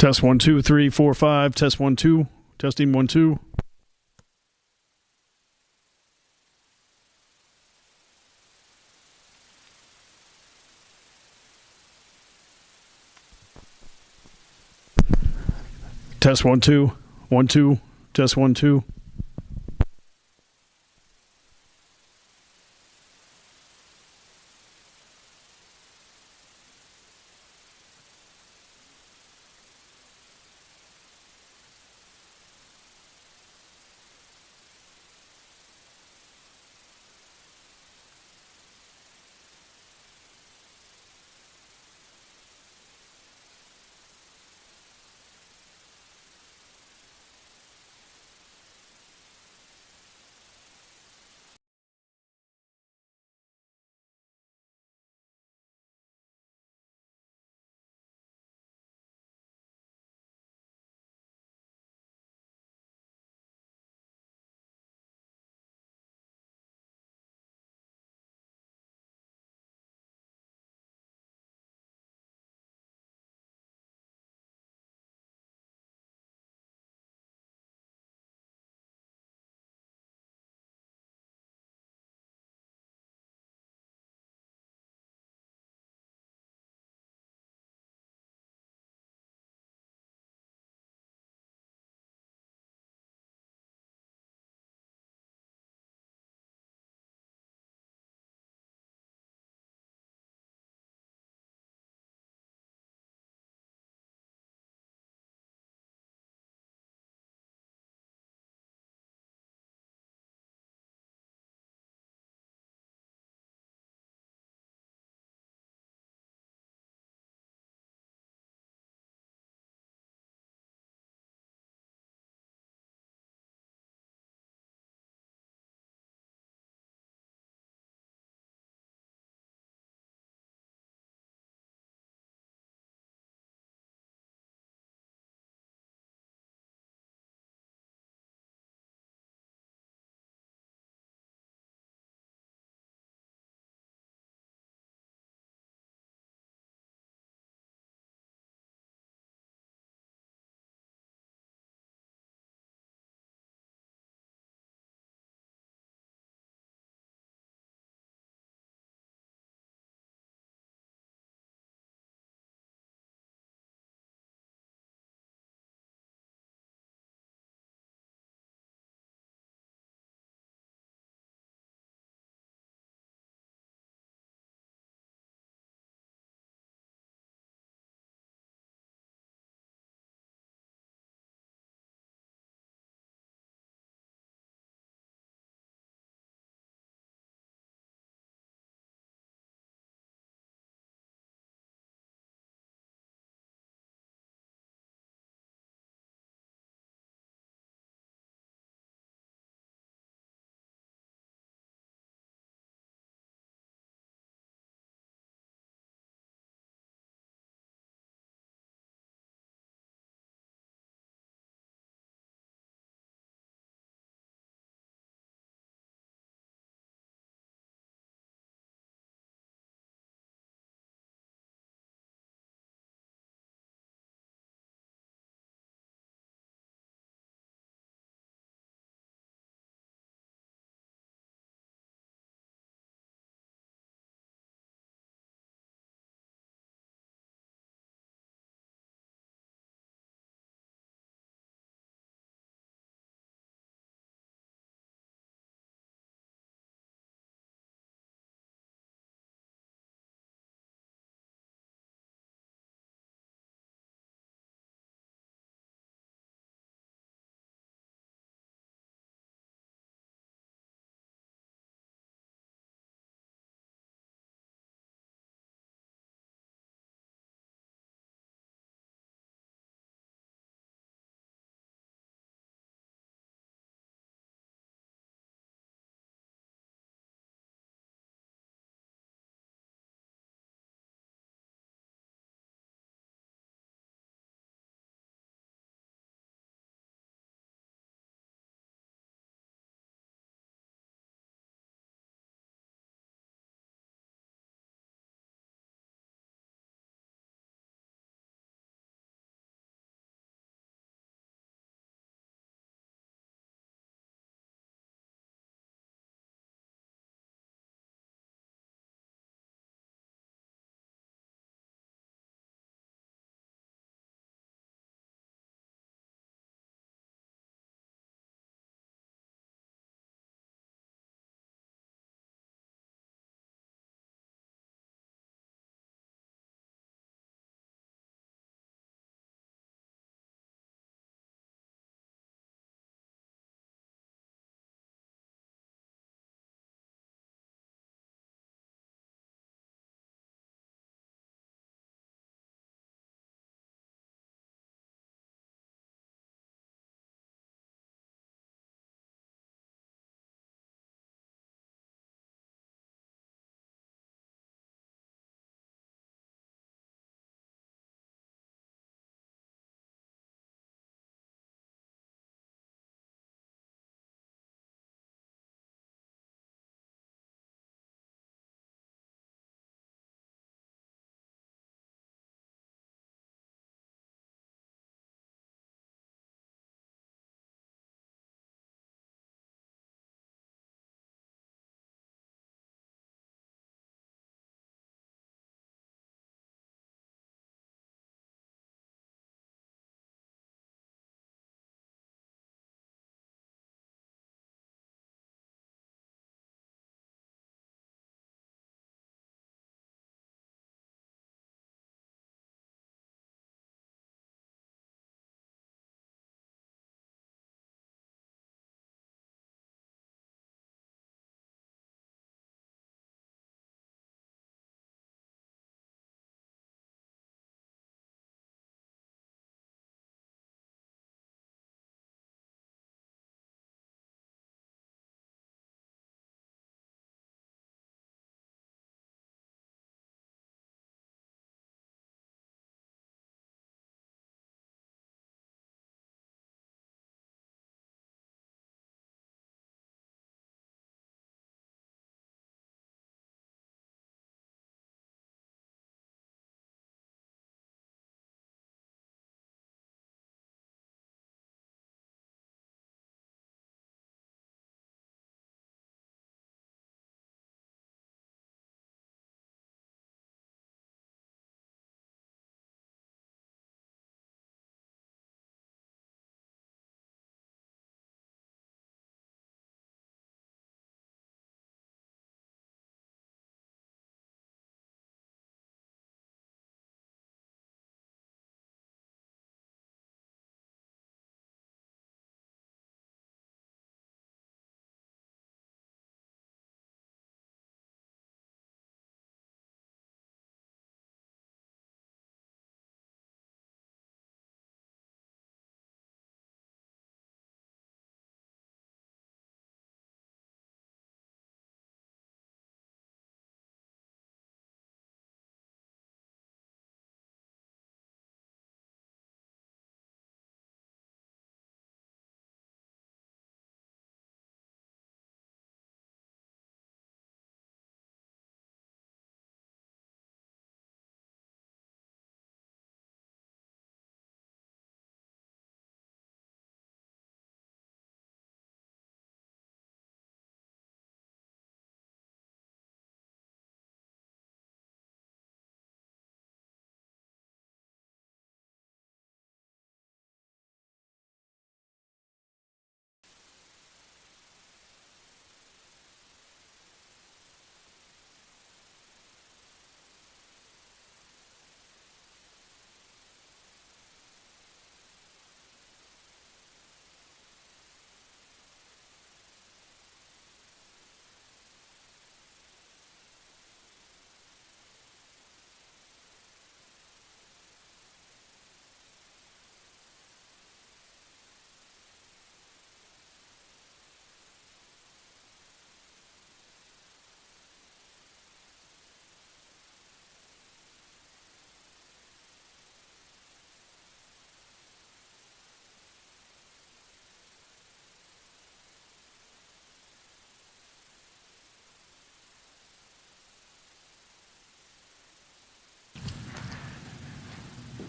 Test 1 2 3 4 5. Test 1 2. Testing 1 2. Test 1 2 1 2. Test 1 2.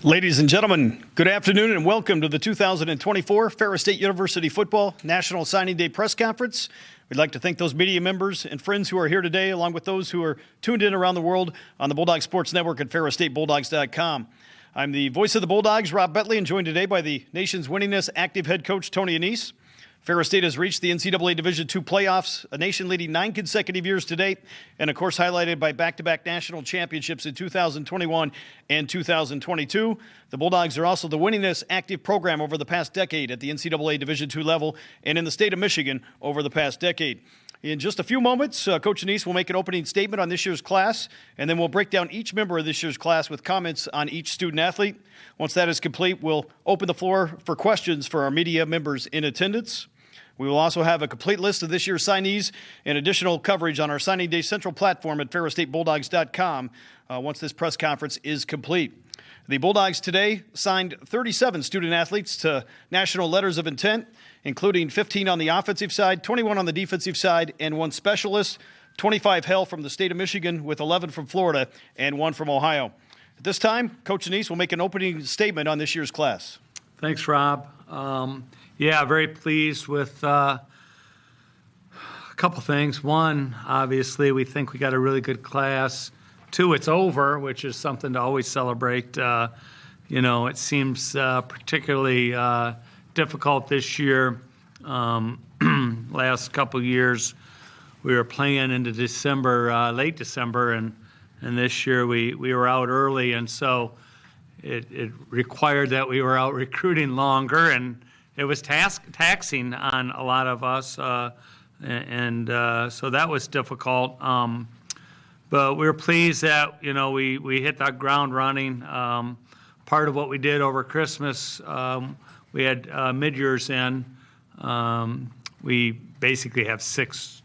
Ladies and gentlemen, good afternoon and welcome to the 2024 Ferris State University Football National Signing Day Press Conference. We'd like to thank those media members and friends who are here today, along with those who are tuned in around the world on the Bulldog Sports Network at ferrisstatebulldogs.com. I'm the voice of the Bulldogs, Rob Betley, and joined today by the nation's winningest active head coach, Tony Annese. Ferris State has reached the NCAA Division II playoffs, a nation leading 9 consecutive years to date, and of course highlighted by back-to-back national championships in 2021 and 2022. The Bulldogs are also the winningest active program over the past decade at the NCAA Division II level and in the state of Michigan over the past decade. In just a few moments, Coach Annese will make an opening statement on this year's class, and then we'll break down each member of this year's class with comments on each student-athlete. Once that is complete, we'll open the floor for questions for our media members in attendance. We will also have a complete list of this year's signees and additional coverage on our Signing Day Central platform at ferrisstatebulldogs.com once this press conference is complete. The Bulldogs today signed 37 student-athletes to national letters of intent, including 15 on the offensive side, 21 on the defensive side, and 1 specialist. 25 hail from the state of Michigan, with 11 from Florida and 1 from Ohio. At this time, Coach Annese will make an opening statement on this year's class. Thanks, Rob. Yeah, very pleased with a couple things. One, obviously, we think we got a really good class. 2, it's over, which is something to always celebrate. It seems particularly difficult this year. Last couple years, we were playing into December, late December, and this year we were out early, and so it required that we were out recruiting longer, and it was taxing on a lot of us, so that was difficult. But we were pleased that we hit that ground running. Part of what we did over Christmas, we had mid-years in. We basically have 6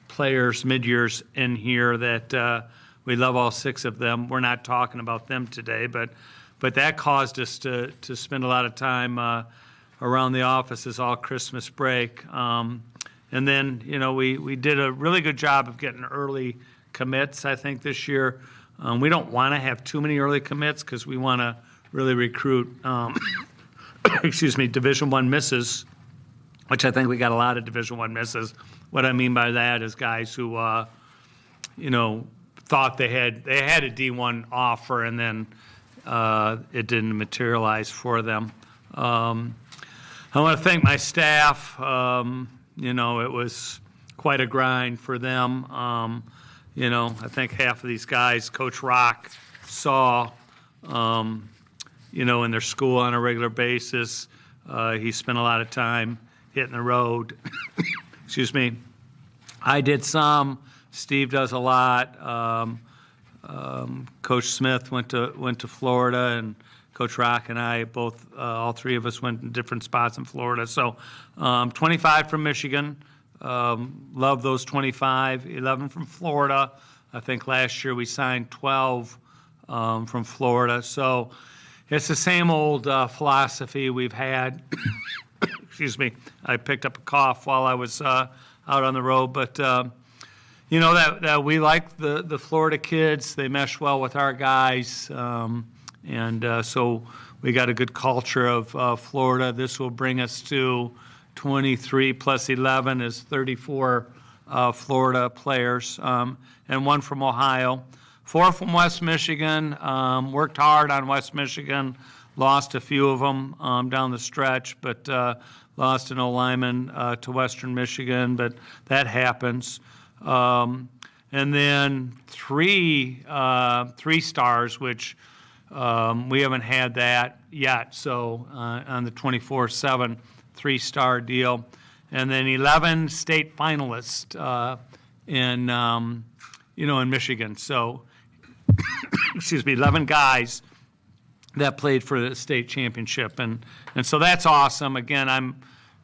players mid-years in here that we love all 6 of them. We're not talking about them today, but that caused us to spend a lot of time around the offices all Christmas break. And then, we did a really good job of getting early commits, I think, this year. We don't want to have too many early commits because we want to really recruit, Division I misses, which I think we got a lot of Division I misses. What I mean by that is guys who, thought they had a D1 offer and then it didn't materialize for them. I want to thank my staff. It was quite a grind for them. I think half of these guys Coach Rock saw, in their school on a regular basis. He spent a lot of time hitting the road. Excuse me. I did some. Steve does a lot. Coach Smith went to Florida, and Coach Rock and I both, all 3 of us went in different spots in Florida. So 25 from Michigan. Love those 25. 11 from Florida. I think last year we signed 12 from Florida. So it's the same old philosophy we've had. Excuse me. I picked up a cough while I was out on the road. But, that we like the Florida kids. They mesh well with our guys. So we got a good culture of Florida. This will bring us to 23 plus 11 is 34 Florida players, and 1 from Ohio. 4 from West Michigan. Worked hard on West Michigan. Lost a few of them down the stretch, but lost an O-lineman to Western Michigan, but that happens. And then 3 stars, which we haven't had that yet, so on the 24/7 3-star deal. And then 11 state finalists in Michigan. So, 11 guys that played for the state championship. And so that's awesome. Again, I'm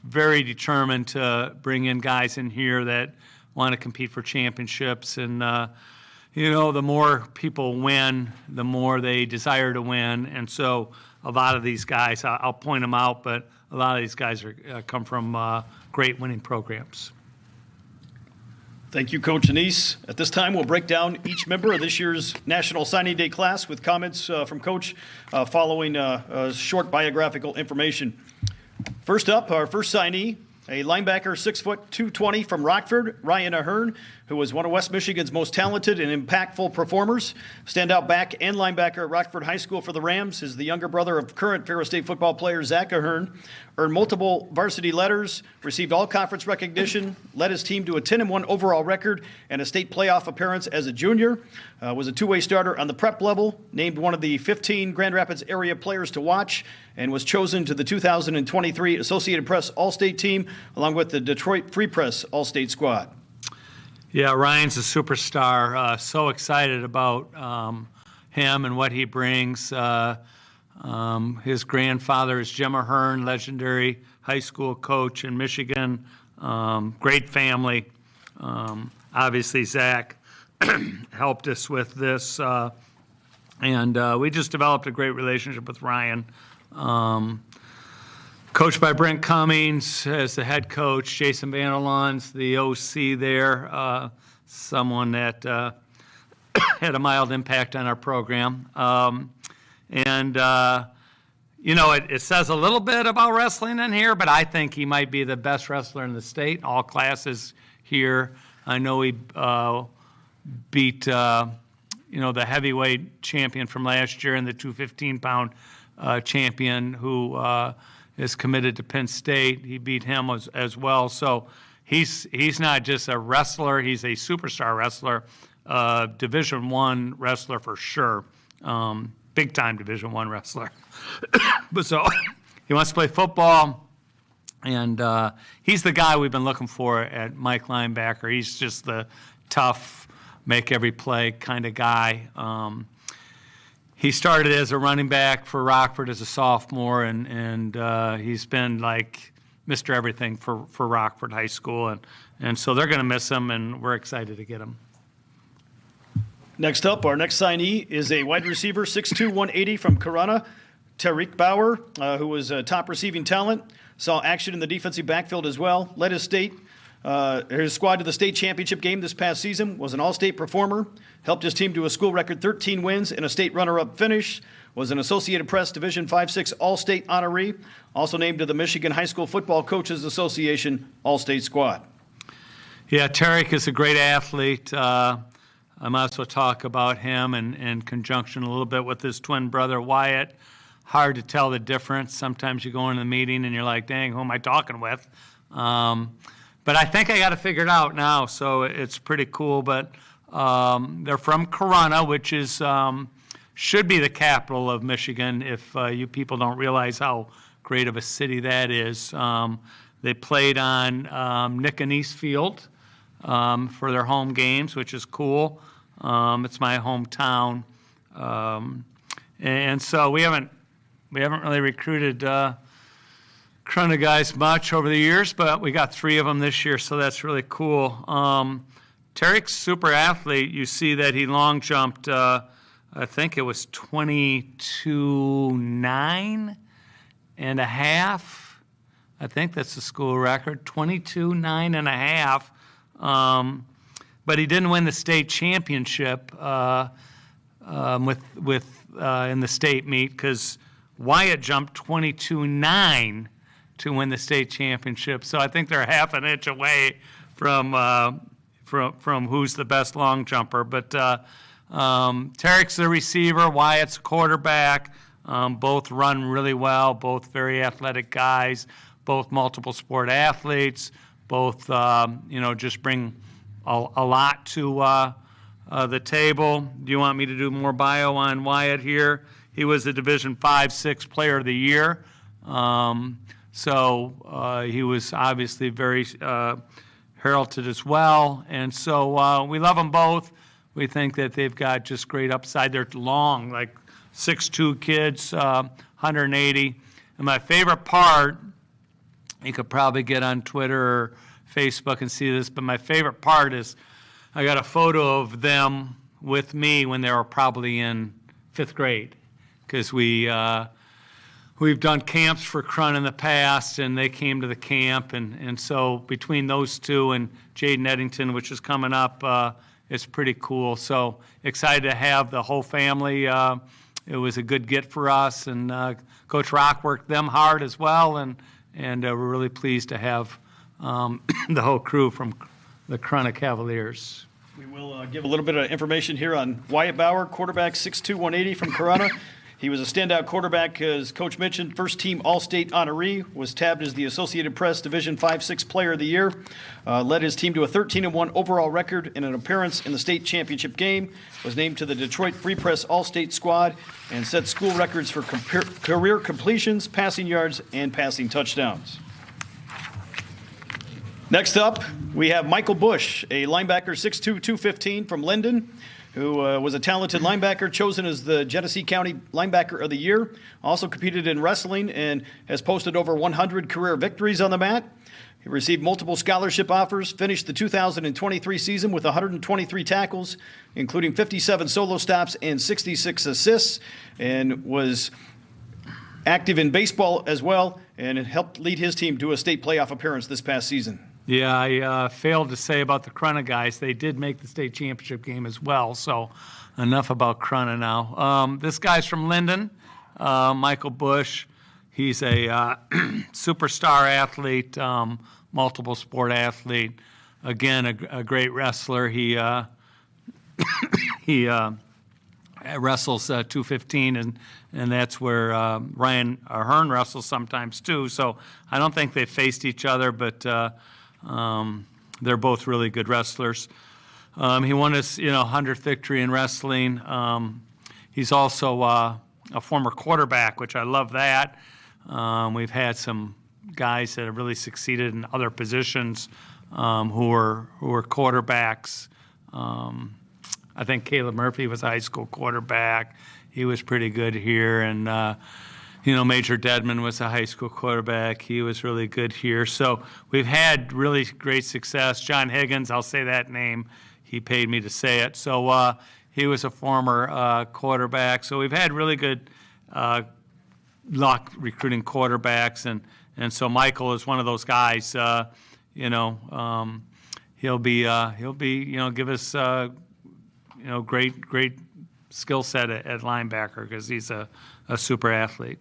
very determined to bring in guys in here that want to compete for championships. And, the more people win, the more they desire to win. And so a lot of these guys, I'll point them out, but a lot of these guys come from great winning programs. Thank you, Coach Anise. At this time, we'll break down each member of this year's National Signing Day class with comments from Coach following short biographical information. First up, our first signee, a linebacker, 6 foot 220 from Rockford, Ryan Ahern, who was one of West Michigan's most talented and impactful performers. Standout back and linebacker at Rockford High School for the Rams, is the younger brother of current Ferris State football player Zach Ahern. Earned multiple varsity letters, received all conference recognition, led his team to a 10-1 overall record and a state playoff appearance as a junior. Was a two-way starter on the prep level, named one of the 15 Grand Rapids area players to watch, and was chosen to the 2023 Associated Press All-State team, along with the Detroit Free Press All-State squad. Yeah, Ryan's a superstar. So excited about him and what he brings. His grandfather is Jim Ahern, legendary high school coach in Michigan. Great family. Obviously, Zach helped us with this. And we just developed a great relationship with Ryan. Coached by Brent Cummings as the head coach, Jason Vanderlon's the OC there, someone that had a mild impact on our program. It says a little bit about wrestling in here, but I think he might be the best wrestler in the state, all classes here. I know he beat, the heavyweight champion from last year and the 215-pound champion who is committed to Penn State. He beat him as well. So he's not just a wrestler, he's a superstar wrestler, Division I wrestler for sure, big-time Division I wrestler. But so he wants to play football, and he's the guy we've been looking for at Mike linebacker. He's just the tough, make every play kind of guy. He started as a running back for Rockford as a sophomore, and he's been like Mr. Everything for Rockford High School, and so they're going to miss him, and we're excited to get him. Next up, our next signee is a wide receiver, 6'2", 180 from Corunna, Tariq Bauer, who was a top receiving talent, saw action in the defensive backfield as well, led his squad to the state championship game this past season, was an all-state performer, helped his team to a school record 13 wins and a state runner-up finish, was an Associated Press Division 5-6 All-State honoree, also named to the Michigan High School Football Coaches Association All-State squad. Yeah, Tariq is a great athlete. I might as well talk about him in conjunction a little bit with his twin brother, Wyatt. Hard to tell the difference. Sometimes you go into the meeting and you're like, dang, who am I talking with? But I think I got it figured out now, so it's pretty cool. But they're from Corunna, which is should be the capital of Michigan if you people don't realize how great of a city that is. They played on Nick Anise Field for their home games, which is cool. It's my hometown. And so we haven't really recruited Corunna guys much over the years, but we got 3 of them this year, so that's really cool. Tariq's super athlete. You see that he long jumped, I think it was 22.9 and a half. I think that's the school record, 22.9 and a half. But he didn't win the state championship in the state meet because Wyatt jumped 22.9 to win the state championship. So I think they're half an inch away from who's the best long jumper. But Tariq's the receiver, Wyatt's quarterback. Both run really well, both very athletic guys, both multiple sport athletes, both just bring a lot to the table. Do you want me to do more bio on Wyatt here? He was a Division 5-6 Player of the Year. So he was obviously very heralded as well. And so we love them both. We think that they've got just great upside. They're long, like 6'2" kids, 180. And my favorite part, you could probably get on Twitter or Facebook and see this, but my favorite part is I got a photo of them with me when they were probably in 5th grade because we we've done camps for Crun in the past, and they came to the camp, and so between those two and Jaden Eddington, which is coming up, it's pretty cool. So excited to have the whole family. It was a good get for us, and Coach Rock worked them hard as well, and we're really pleased to have the whole crew from the Corunna Cavaliers. We will give a little bit of information here on Wyatt Bauer, quarterback, 6'2", 180 from Corunna. He was a standout quarterback, as Coach mentioned, first-team All-State honoree, was tabbed as the Associated Press Division 5-6 Player of the Year, led his team to a 13-1 overall record in an appearance in the state championship game, was named to the Detroit Free Press All-State squad, and set school records for career completions, passing yards, and passing touchdowns. Next up, we have Michael Bush, a linebacker, 6'2", 215 from Linden, who was a talented linebacker, chosen as the Genesee County Linebacker of the Year. Also competed in wrestling and has posted over 100 career victories on the mat. He received multiple scholarship offers, finished the 2023 season with 123 tackles, including 57 solo stops and 66 assists, and was active in baseball as well, and helped lead his team to a state playoff appearance this past season. Yeah, I failed to say about the Corunna guys. They did make the state championship game as well, so enough about Corunna now. This guy's from Linden, Michael Bush. He's a superstar athlete, multiple sport athlete. Again, a great wrestler. He wrestles 215, and that's where Ryan Ahern wrestles sometimes too. So I don't think they faced each other, but they're both really good wrestlers. He won his 100th victory in wrestling. He's also a former quarterback, which I love that. We've had some guys that have really succeeded in other positions who are quarterbacks. I think Caleb Murphy was a high school quarterback. He was pretty good here, and Major Dedman was a high school quarterback. He was really good here. So we've had really great success. John Higgins, I'll say that name. He paid me to say it. So he was a former quarterback. So we've had really good luck recruiting quarterbacks, and so Michael is one of those guys. He'll be give us great skill set at linebacker because he's a super athlete.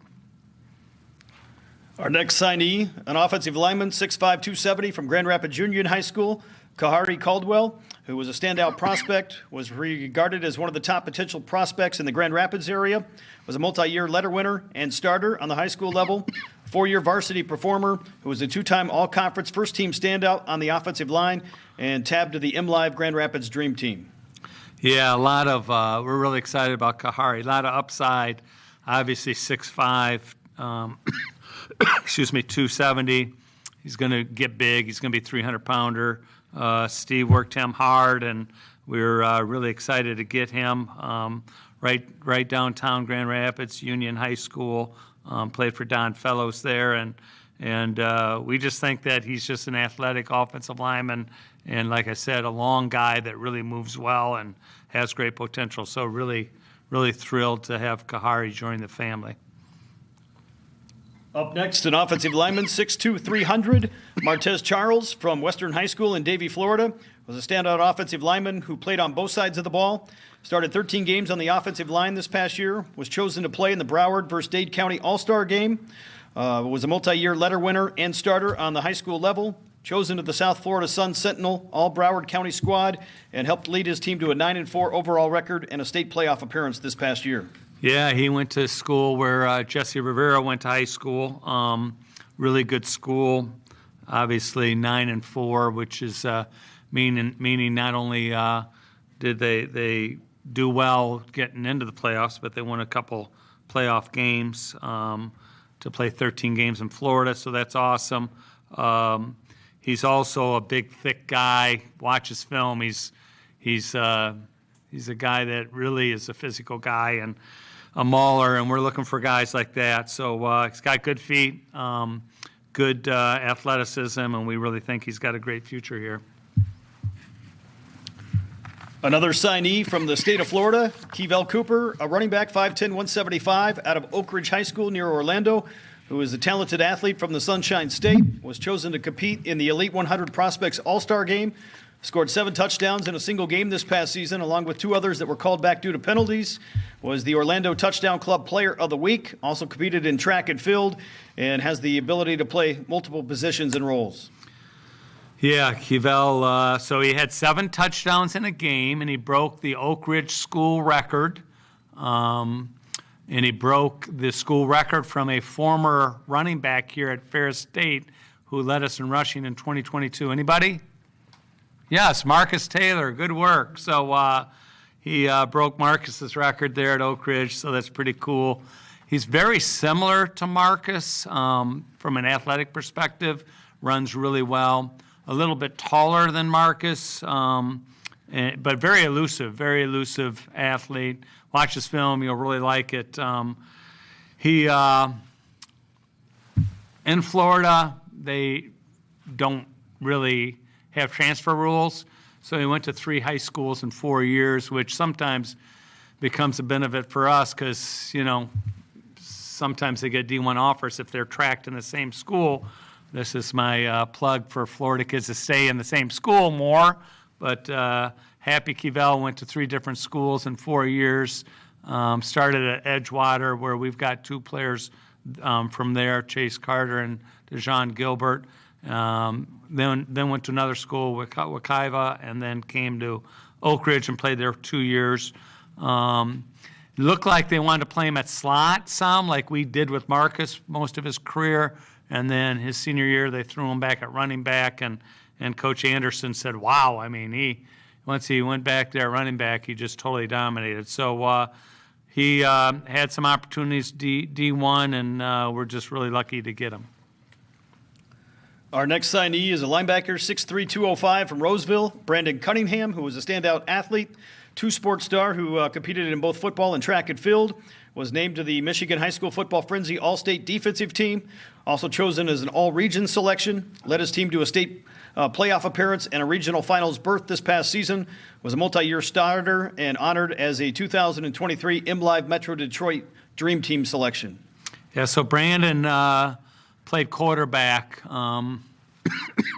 Our next signee, an offensive lineman, 6'5", 270 from Grand Rapids Union High School, Kahari Caldwell, who was a standout prospect, was regarded as one of the top potential prospects in the Grand Rapids area, was a multi-year letter winner and starter on the high school level, four-year varsity performer, who was a two-time all-conference first-team standout on the offensive line, and tabbed to the MLive Grand Rapids Dream Team. Yeah, a lot of we're really excited about Kahari. A lot of upside. Obviously, 6'5", 270. He's going to get big. He's going to be a 300-pounder. Steve worked him hard, and we're really excited to get him right downtown Grand Rapids, Union High School. Played for Don Fellows there, and we just think that he's just an athletic offensive lineman, and like I said, a long guy that really moves well and has great potential. So really thrilled to have Kahari join the family. Up next, an offensive lineman, 6'2", 300, Martez Charles from Western High School in Davie, Florida, was a standout offensive lineman who played on both sides of the ball. Started 13 games on the offensive line this past year, was chosen to play in the Broward versus Dade County All-Star game, was a multi-year letter winner and starter on the high school level, chosen to the South Florida Sun Sentinel All-Broward County squad, and helped lead his team to a 9-4 overall record and a state playoff appearance this past year. Yeah, he went to school where Jesse Rivera went to high school. Really good school. Obviously 9-4, which is meaning not only did they do well getting into the playoffs, but they won a couple playoff games to play 13 games in Florida. So that's awesome. He's also a big, thick guy. Watch his film. He's a guy that really is a physical guy and a mauler, and we're looking for guys like that. So he's got good feet, good athleticism, and we really think he's got a great future here. Another signee from the state of Florida, Kevell Cooper, a running back, 5'10", 175, out of Oak Ridge High School near Orlando, who is a talented athlete from the Sunshine State, was chosen to compete in the Elite 100 Prospects All-Star Game, scored 7 touchdowns in a single game this past season, along with 2 others that were called back due to penalties, was the Orlando Touchdown Club Player of the Week, also competed in track and field, and has the ability to play multiple positions and roles. Yeah, Kevell, so he had 7 touchdowns in a game, and he broke the Oak Ridge school record. And he broke the school record from a former running back here at Ferris State who led us in rushing in 2022. Anybody? Yes, Marcus Taylor. Good work. So he broke Marcus's record there at Oak Ridge, so that's pretty cool. He's very similar to Marcus from an athletic perspective, runs really well. A little bit taller than Marcus, but very elusive athlete. Watch this film, you'll really like it. He in Florida, they don't really have transfer rules, so he went to 3 high schools in 4 years, which sometimes becomes a benefit for us because, you know, sometimes they get D1 offers if they're tracked in the same school. This is my plug for Florida kids to stay in the same school more. But Happy Kevell went to 3 different schools in 4 years. Started at Edgewater, where we've got 2 players from there, Chase Carter and DeJean Gilbert. Then went to another school, Wekiva, and then came to Oak Ridge and played there 2 years. Looked like they wanted to play him at slot some, like we did with Marcus most of his career. And then his senior year, they threw him back at running back, and Coach Anderson said, wow, I mean, once he went back there running back, he just totally dominated. So he had some opportunities D1, and we're just really lucky to get him. Our next signee is a linebacker, 6'3", 205 from Roseville, Brandon Cunningham, who was a standout athlete, 2-sport star who competed in both football and track and field, was named to the Michigan High School Football Frenzy All-State Defensive Team, also chosen as an All-Region selection, led his team to a state playoff appearance and a regional finals berth this past season, was a multi-year starter and honored as a 2023 MLive Metro Detroit Dream Team selection. Yeah, so Brandon played quarterback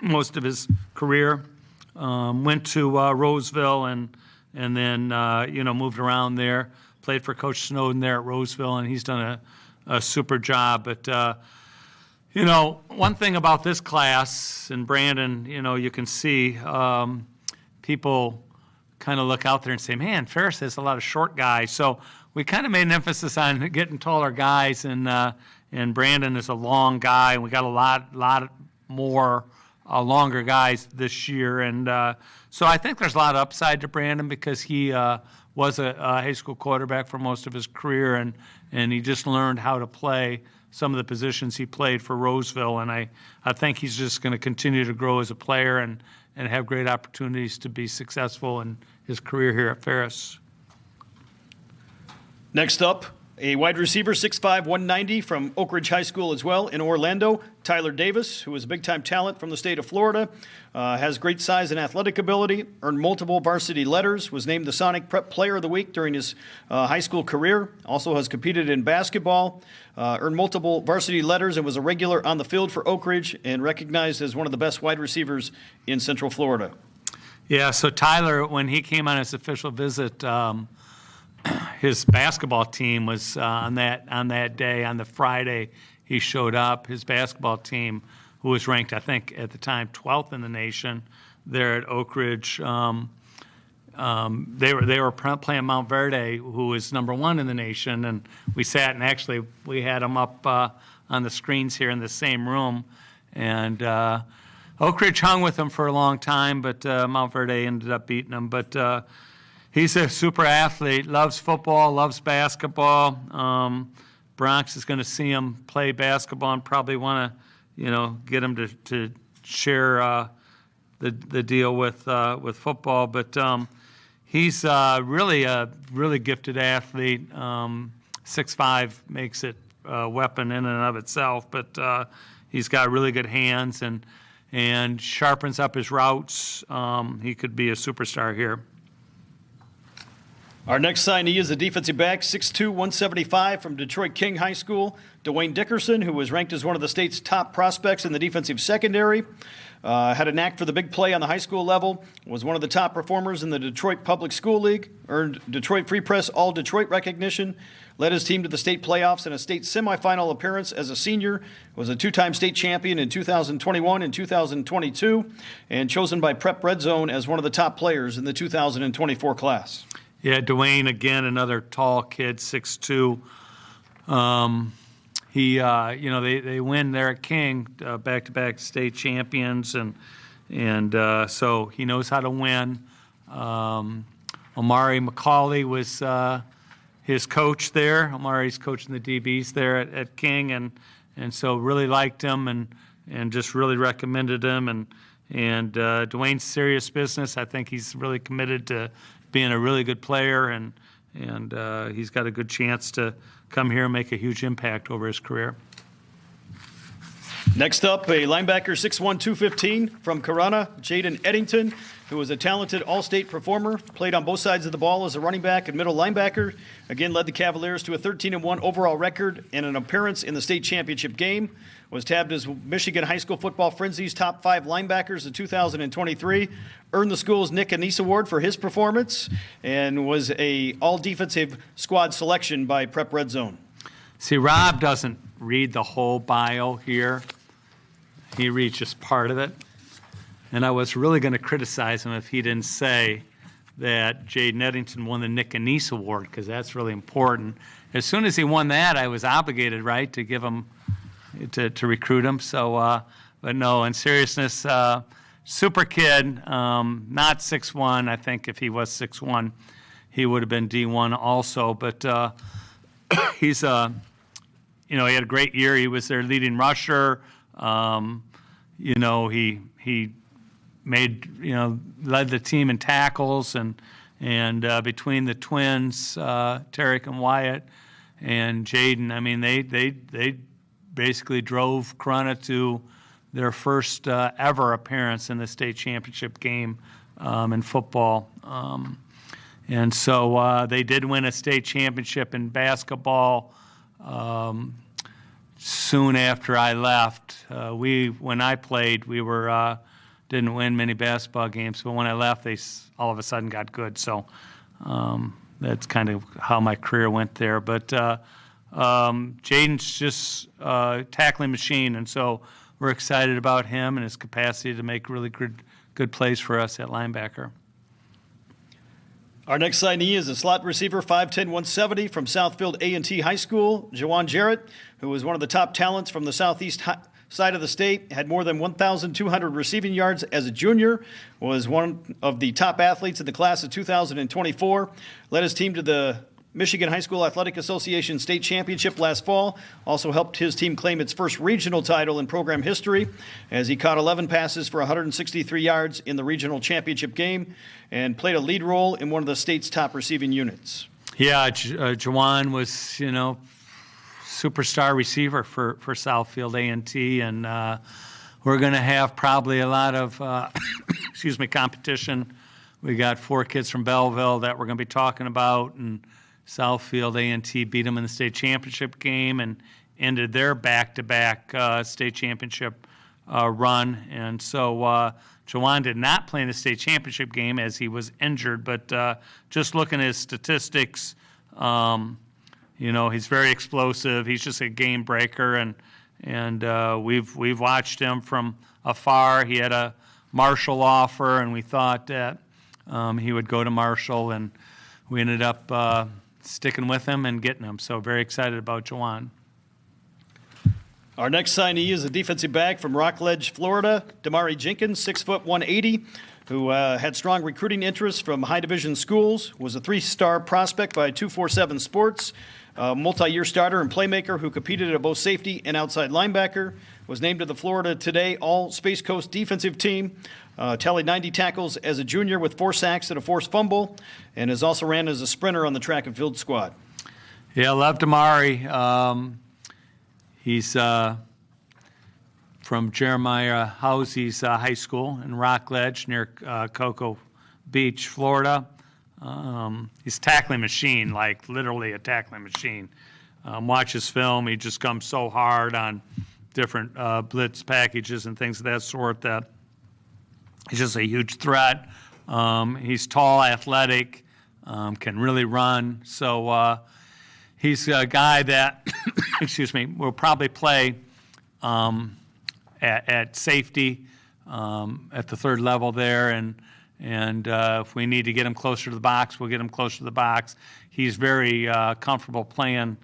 most of his career, went to Roseville and then moved around there. Played for Coach Snowden there at Roseville, and he's done a super job. But, one thing about this class, and Brandon, you can see people kind of look out there and say, man, Ferris has a lot of short guys. So we kind of made an emphasis on getting taller guys, and Brandon is a long guy, and we got a lot more longer guys this year. And so I think there's a lot of upside to Brandon because he was a high school quarterback for most of his career, and he just learned how to play some of the positions he played for Roseville. And I think he's just going to continue to grow as a player and have great opportunities to be successful in his career here at Ferris. Next up, a wide receiver, 6'5", 190 from Oak Ridge High School as well in Orlando, Tyler Davis, who is a big-time talent from the state of Florida, has great size and athletic ability, earned multiple varsity letters, was named the Sonic Prep Player of the Week during his high school career, also has competed in basketball, earned multiple varsity letters, and was a regular on the field for Oak Ridge and recognized as one of the best wide receivers in Central Florida. Yeah, so Tyler, when he came on his official visit, his basketball team was on that day, on the Friday he showed up. His basketball team, who was ranked, I think, at the time 12th in the nation there at Oak Ridge, they were playing Mount Verde, who was number 1 in the nation, and we sat and actually we had them up on the screens here in the same room, and Oak Ridge hung with them for a long time, but Mount Verde ended up beating them. But he's a super athlete, loves football, loves basketball. Bronx is going to see him play basketball and probably want to, get him to share the deal with football. But he's really a really gifted athlete. 6'5" makes it a weapon in and of itself, but he's got really good hands and sharpens up his routes. He could be a superstar here. Our next signee is a defensive back, 6'2", 175 from Detroit King High School, Dwayne Dickerson, who was ranked as one of the state's top prospects in the defensive secondary. Had a knack for the big play on the high school level, was one of the top performers in the Detroit Public School League, earned Detroit Free Press All-Detroit recognition, led his team to the state playoffs and a state semifinal appearance as a senior, was a two-time state champion in 2021 and 2022, and chosen by Prep Red Zone as one of the top players in the 2024 class. Yeah, Dwayne, again, another tall kid, 6'2". They win there at King, back-to-back state champions, and so he knows how to win. Omari McCauley was his coach there. Omari's coaching the DBs there at King, and so really liked him and just really recommended him. And Dwayne's serious business. I think he's really committed to being a really good player, and he's got a good chance to come here and make a huge impact over his career. Next up, a linebacker, 6'1", 215 from Corunna, Jaden Eddington, who was a talented all-state performer, played on both sides of the ball as a running back and middle linebacker, again led the Cavaliers to a 13-1 overall record and an appearance in the state championship game, was tabbed as Michigan High School Football Frenzy's top 5 linebackers in 2023, earned the school's Nick Anise Award for his performance, and was a all-defensive squad selection by Prep Red Zone. See, Rob doesn't read the whole bio here. He reads just part of it. And I was really going to criticize him if he didn't say that Jaden Eddington won the Nick Anise Award, because that's really important. As soon as he won that, I was obligated, right, to give him, to recruit him. So, but no, in seriousness, super kid, not 6'1". I think if he was 6'1", he would have been D1 also. But he's, he had a great year. He was their leading rusher. He made, led the team in tackles, and between the twins, Tarek and Wyatt and Jaden, I mean, they basically drove Corunna to their first ever appearance in the state championship game in football. And so they did win a state championship in basketball soon after I left. When I played, we didn't win many basketball games, but when I left, they all of a sudden got good. So that's kind of how my career went there. But Jaden's just a tackling machine, and so we're excited about him and his capacity to make really good plays for us at linebacker. Our next signee is a slot receiver, 5'10", 170 from Southfield A&T High School, Jawan Jarrett, who was one of the top talents from the southeast side of the state, had more than 1,200 receiving yards as a junior, was one of the top athletes in the class of 2024, led his team to the Michigan High School Athletic Association state championship last fall, also helped his team claim its first regional title in program history as he caught 11 passes for 163 yards in the regional championship game and played a lead role in one of the state's top receiving units. Yeah, Jawan was, superstar receiver for Southfield A&T, and we're going to have probably a lot of, competition. We got 4 kids from Belleville that we're going to be talking about, and Southfield A&T beat them in the state championship game and ended their back-to-back state championship run. And so Jawan did not play in the state championship game as he was injured, but just looking at his statistics, he's very explosive. He's just a game breaker, and we've watched him from afar. He had a Marshall offer, and we thought that he would go to Marshall, and we ended up sticking with him and getting him. So very excited about Jawan. Our next signee is a defensive back from Rockledge, Florida, Damari Jenkins, 6', 180, who had strong recruiting interest from high division schools, was a 3-star prospect by 247 Sports, a multi-year starter and playmaker who competed at both safety and outside linebacker, was named to the Florida Today All-Space Coast defensive team, tallied 90 tackles as a junior with 4 sacks and a forced fumble, and has also ran as a sprinter on the track and field squad. Yeah, love Damari. He's from Jeremiah Housey's high school in Rockledge near Cocoa Beach, Florida. He's a tackling machine, like literally a tackling machine. Watch his film. He just comes so hard on different blitz packages and things of that sort that he's just a huge threat. He's tall, athletic, can really run. So he's a guy that, excuse me, will probably play at safety at the third level there. And if we need to get him closer to the box, we'll get him closer to the box. He's very comfortable playing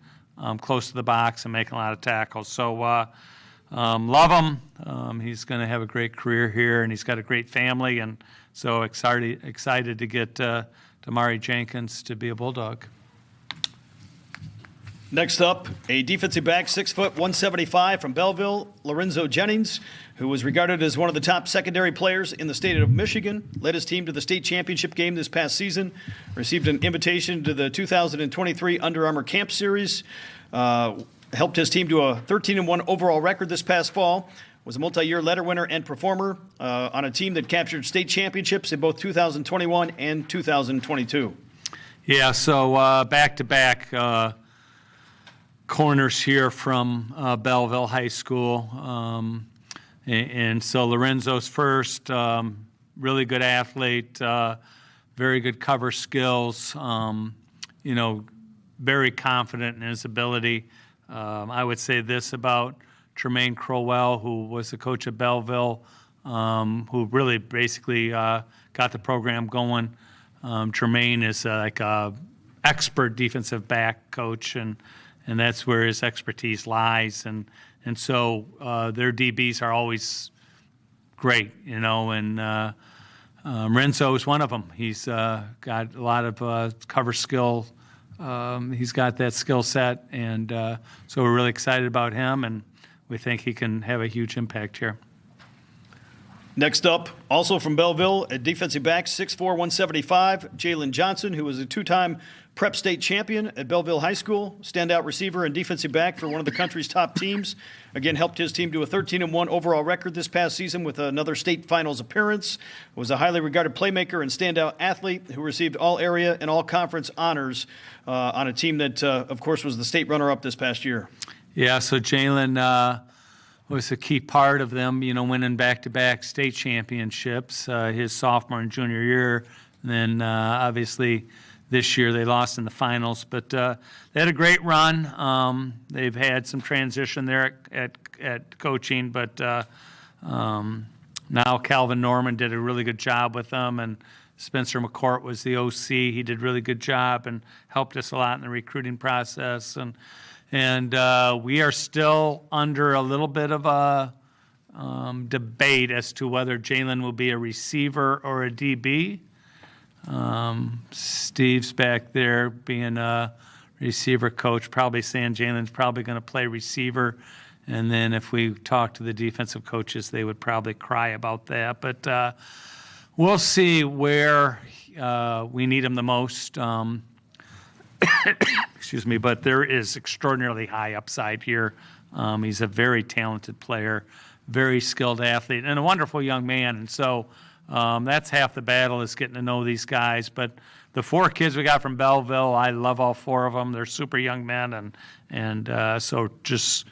close to the box and making a lot of tackles. So love him. He's going to have a great career here, and he's got a great family. And so excited to get Damari Jenkins to be a Bulldog. Next up, a defensive back, 6 foot, 175 from Belleville, Lorenzo Jennings, who was regarded as one of the top secondary players in the state of Michigan, led his team to the state championship game this past season, received an invitation to the 2023 Under Armour Camp Series, helped his team to a 13-1 overall record this past fall, was a multi-year letter winner and performer on a team that captured state championships in both 2021 and 2022. Yeah, so back-to-back corners here from Belleville High School. And so Lorenzo's first, really good athlete, very good cover skills, very confident in his ability. I would say this about Tremaine Crowell, who was the coach at Belleville, who really basically got the program going. Tremaine is like a expert defensive back coach, and that's where his expertise lies. And so their DBs are always great, and Renzo is one of them. He's got a lot of cover skill. He's got that skill set, and so we're really excited about him, and we think he can have a huge impact here. Next up, also from Belleville, a defensive back, 6'4", 175, Jalen Johnson, who was a two-time Prep State champion at Belleville High School, standout receiver and defensive back for one of the country's top teams. Again, helped his team to a 13-1 overall record this past season with another state finals appearance. Was a highly regarded playmaker and standout athlete who received all area and all conference honors on a team that, of course, was the state runner-up this past year. Yeah, so Jalen was a key part of them, winning back-to-back state championships his sophomore and junior year. And then, obviously, this year they lost in the finals. But they had a great run. They've had some transition there at coaching. But now Calvin Norman did a really good job with them. And Spencer McCourt was the OC. He did a really good job and helped us a lot in the recruiting process. And we are still under a little bit of a debate as to whether Jalen will be a receiver or a DB. Steve's back there being a receiver coach, probably saying Jalen's probably going to play receiver. And then if we talk to the defensive coaches, they would probably cry about that. But we'll see where we need him the most. Excuse me, but there is extraordinarily high upside here. He's a very talented player, very skilled athlete, and a wonderful young man. And so that's half the battle, is getting to know these guys. But the 4 kids we got from Belleville, I love all 4 of them. They're super young men, and so just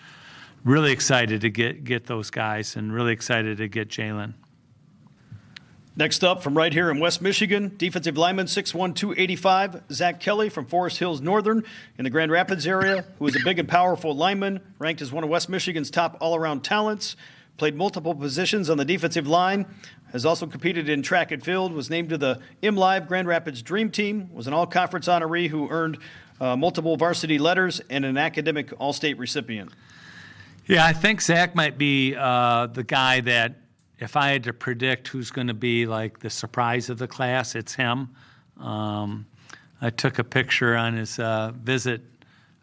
really excited to get those guys, and really excited to get Jalen. Next up, from right here in West Michigan, defensive lineman 6'1", 285, Zach Kelly from Forest Hills Northern in the Grand Rapids area, who is a big and powerful lineman, ranked as one of West Michigan's top all-around talents, played multiple positions on the defensive line, has also competed in track and field, was named to the MLive Grand Rapids Dream Team, was an all-conference honoree who earned multiple varsity letters and an academic all-state recipient. Yeah, I think Zach might be the guy that, if I had to predict who's going to be like the surprise of the class, it's him. I took a picture on his visit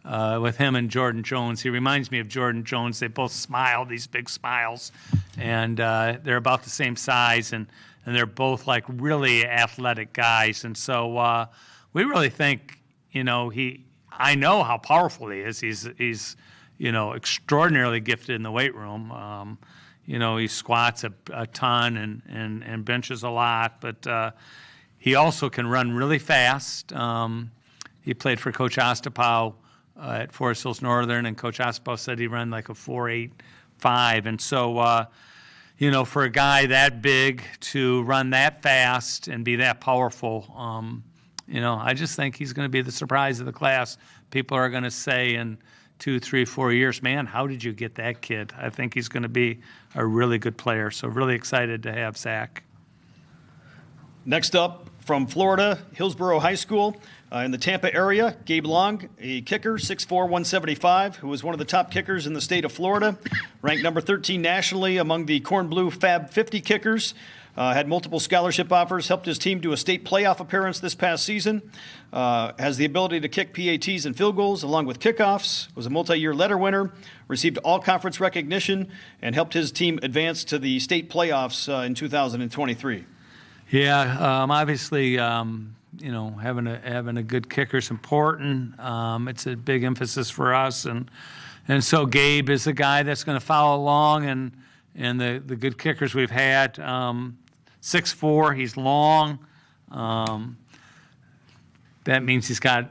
with him and Jordan Jones. He reminds me of Jordan Jones. They both smile, these big smiles, and they're about the same size, and they're both like really athletic guys. And so we really think, I know how powerful he is. He's extraordinarily gifted in the weight room. He squats a ton and benches a lot, but He also can run really fast. He played for Coach Ostapow at Forest Hills Northern, and Coach Ostapow said he ran like a 4.85. And so, for a guy that big to run that fast and be that powerful, I just think he's going to be the surprise of the class. People are going to say in 2, 3, 4 years, man, how did you get that kid? I think he's going to be a really good player. So really excited to have Zach. Next up, from Florida, Hillsborough High School in the Tampa area, Gabe Long, a kicker, 6'4", 175, who was one of the top kickers in the state of Florida, ranked number 13 nationally among the Corn Blue Fab 50 kickers, had multiple scholarship offers, helped his team do a state playoff appearance this past season, has the ability to kick PATs and field goals along with kickoffs, was a multi-year letter winner, received all-conference recognition, and helped his team advance to the state playoffs in 2023. Yeah, obviously, having a good kicker is important. It's a big emphasis for us, and so Gabe is a guy that's going to follow along, and the good kickers we've had. 6'4", he's long. That means he's got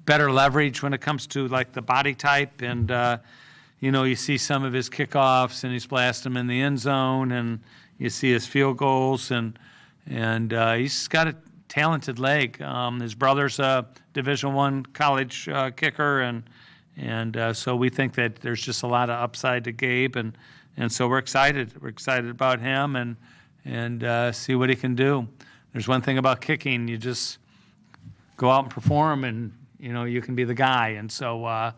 better leverage when it comes to like the body type, and you see some of his kickoffs, and he's blasting them in the end zone, and you see his field goals, and he's got a talented leg. His brother's a Division I college kicker, and so we think that there's just a lot of upside to Gabe, and so we're excited. We're excited about him and see what he can do. There's one thing about kicking: you just go out and perform, and you can be the guy. And so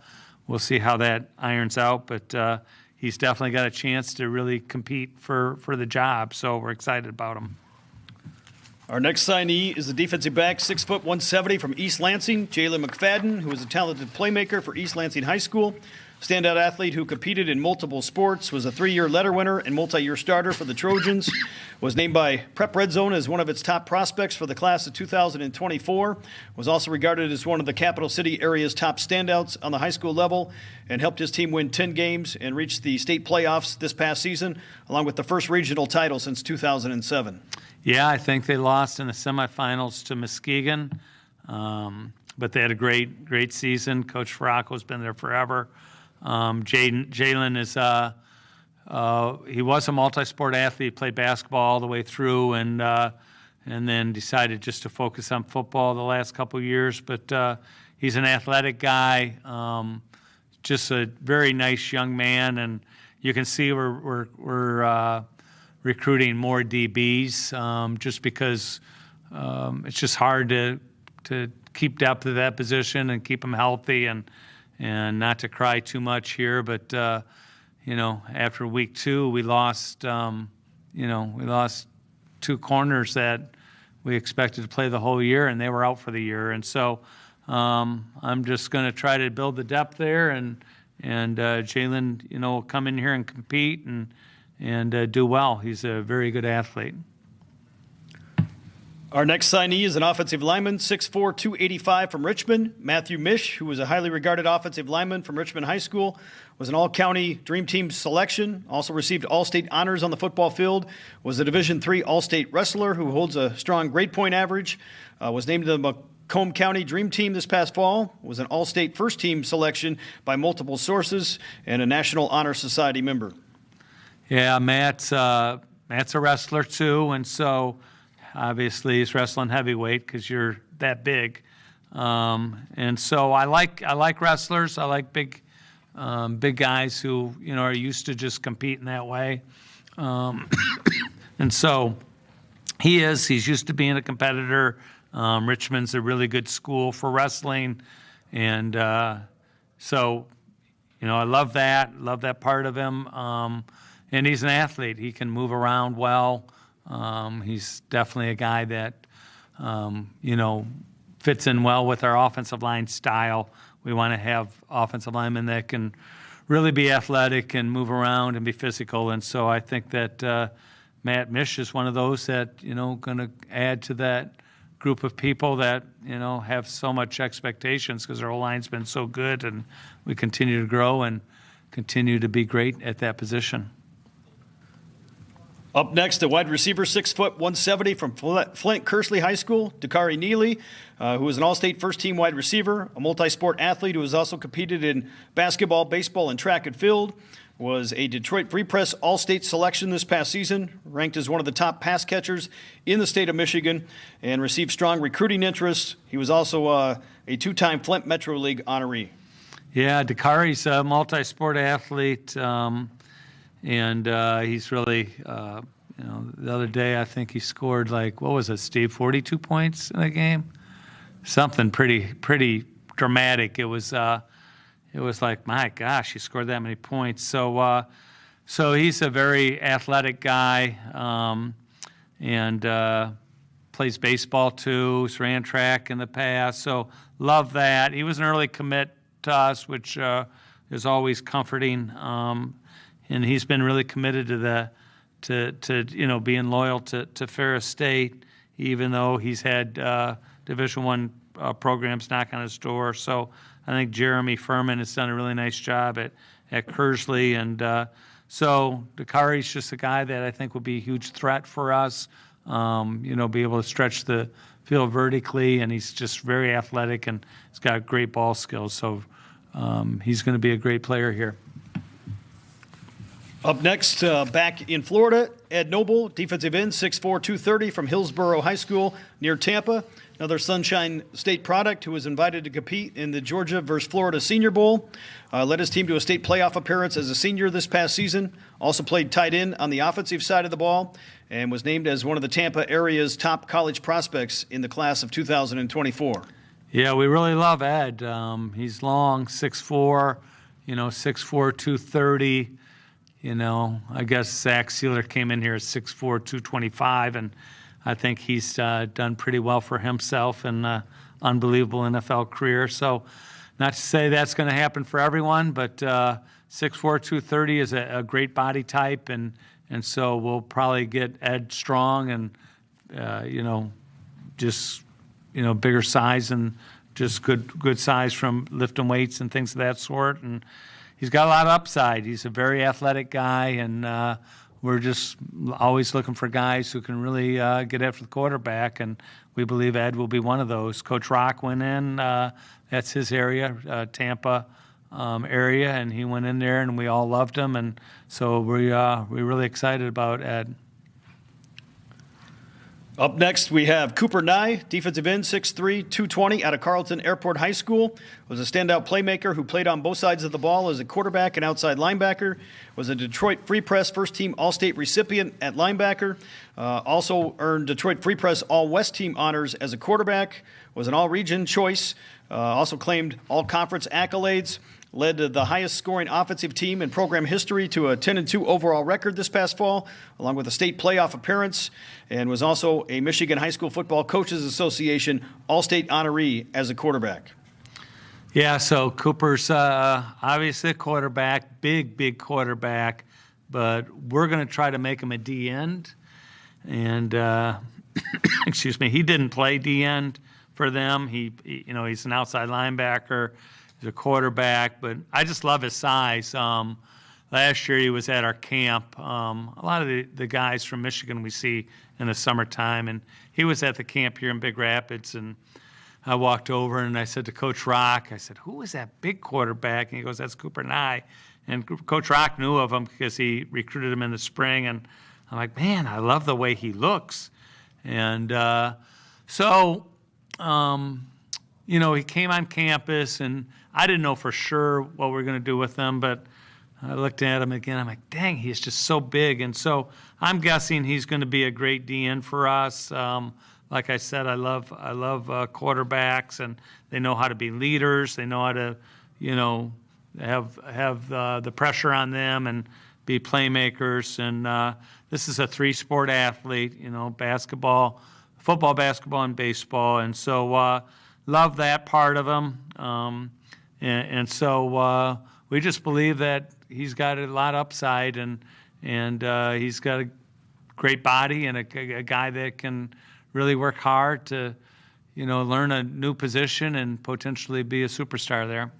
we'll see how that irons out, but. He's definitely got a chance to really compete for the job, so we're excited about him. Our next signee is the defensive back, 6', 170 from East Lansing, Jalen McFadden, who is a talented playmaker for East Lansing High School. Standout athlete who competed in multiple sports, was a 3-year letter winner and multi-year starter for the Trojans, was named by Prep Red Zone as one of its top prospects for the class of 2024, was also regarded as one of the capital city area's top standouts on the high school level, and helped his team win 10 games and reach the state playoffs this past season, along with the first regional title since 2007. Yeah, I think they lost in the semifinals to Muskegon, but they had a great season. Coach Farraco's been there forever. Jalen is he was a multi-sport athlete, played basketball all the way through, and then decided just to focus on football the last couple of years. But he's an athletic guy, just a very nice young man, and you can see we're recruiting more DBs just because it's just hard to keep depth of that position and keep them healthy and not to cry too much here, but after week 2, we lost 2 corners that we expected to play the whole year, and they were out for the year. And so I'm just going to try to build the depth there, and Jalen, will come in here and compete and do well. He's a very good athlete. Our next signee is an offensive lineman, 6'4", 285 from Richmond, Matthew Mish, who was a highly regarded offensive lineman from Richmond High School, was an all-county Dream Team selection, also received all-state honors on the football field, was a Division III all-state wrestler who holds a strong grade point average, was named to the Macomb County Dream Team this past fall, was an all-state first-team selection by multiple sources, and a National Honor Society member. Yeah, Matt's a wrestler too, and so obviously he's wrestling heavyweight because you're that big. And so I like wrestlers. I like big guys who, are used to just competing that way. And so he's used to being a competitor. Richmond's a really good school for wrestling. And so, I love that part of him. And he's an athlete. He can move around well. He's definitely a guy that, fits in well with our offensive line style. We want to have offensive linemen that can really be athletic and move around and be physical. And so I think that Matt Mish is one of those that, going to add to that group of people that, have so much expectations because our whole line's been so good, and we continue to grow and continue to be great at that position. Up next, the wide receiver, 6 foot 170 from Flint Kersley High School, Dakari Neely, who is an all-state first-team wide receiver, a multi-sport athlete who has also competed in basketball, baseball, and track and field, was a Detroit Free Press all-state selection this past season, ranked as one of the top pass catchers in the state of Michigan, and received strong recruiting interest. He was also a two-time Flint Metro League honoree. Yeah, Dakari's a multi-sport athlete. And he's really, the other day I think he scored what was it, Steve, 42 points in the game? Something pretty dramatic. It was like, my gosh, he scored that many points. So he's a very athletic guy, and plays baseball too. He's ran track in the past. So love that. He was an early commit to us, which is always comforting. And he's been really committed to being loyal to Ferris State, even though he's had Division I programs knock on his door. So I think Jeremy Furman has done a really nice job at Kersley, and so Dakari's just a guy that I think will be a huge threat for us. Be able to stretch the field vertically, and he's just very athletic and he's got great ball skills. So he's going to be a great player here. Up next, back in Florida, Ed Noble, defensive end, 6'4", 230 from Hillsborough High School near Tampa. Another Sunshine State product who was invited to compete in the Georgia versus Florida Senior Bowl. Led his team to a state playoff appearance as a senior this past season. Also played tight end on the offensive side of the ball and was named as one of the Tampa area's top college prospects in the class of 2024. Yeah, we really love Ed. He's long, 6'4", 6'4", 230. I guess Zach Sealer came in here at 6'4", 225, and I think he's done pretty well for himself and unbelievable NFL career. So not to say that's going to happen for everyone, but 6'4", 230 is a great body type, and so we'll probably get Ed strong and, bigger size and just good size from lifting weights and things of that sort. And he's got a lot of upside. He's a very athletic guy, and we're just always looking for guys who can really get after the quarterback, and we believe Ed will be one of those. Coach Rock went in. That's his area, Tampa area, and he went in there, and we all loved him, and so we're really excited about Ed. Up next, we have Cooper Nye, defensive end, 6'3", 220, out of Carleton Airport High School. Was a standout playmaker who played on both sides of the ball as a quarterback and outside linebacker. Was a Detroit Free Press first-team All-State recipient at linebacker. Also earned Detroit Free Press All-West team honors as a quarterback. Was an All-Region choice. Also claimed all-conference accolades. Led the highest scoring offensive team in program history to a 10-2 overall record this past fall, along with a state playoff appearance, and was also a Michigan High School Football Coaches Association All-State honoree as a quarterback. Yeah, so Cooper's obviously a quarterback, big quarterback, but we're going to try to make him a D-end. And, excuse me, he didn't play D-end for them. He's an outside linebacker. He's a quarterback, but I just love his size. Last year he was at our camp. A lot of the guys from Michigan we see in the summertime, and he was at the camp here in Big Rapids, and I walked over and I said to Coach Rock, I said, "Who is that big quarterback?" And he goes, "That's Cooper Nye." And Coach Rock knew of him because he recruited him in the spring, and I'm like, man, I love the way he looks. And he came on campus, and I didn't know for sure what we were going to do with him, but I looked at him again. I'm like, dang, he's just so big. And so I'm guessing he's going to be a great DN for us. Like I said, I love quarterbacks, and they know how to be leaders. They know how to, have the pressure on them and be playmakers. And this is a three-sport athlete, basketball, football, basketball, and baseball. And so love that part of him. And so we just believe that he's got a lot of upside, and he's got a great body and a guy that can really work hard to, learn a new position and potentially be a superstar there.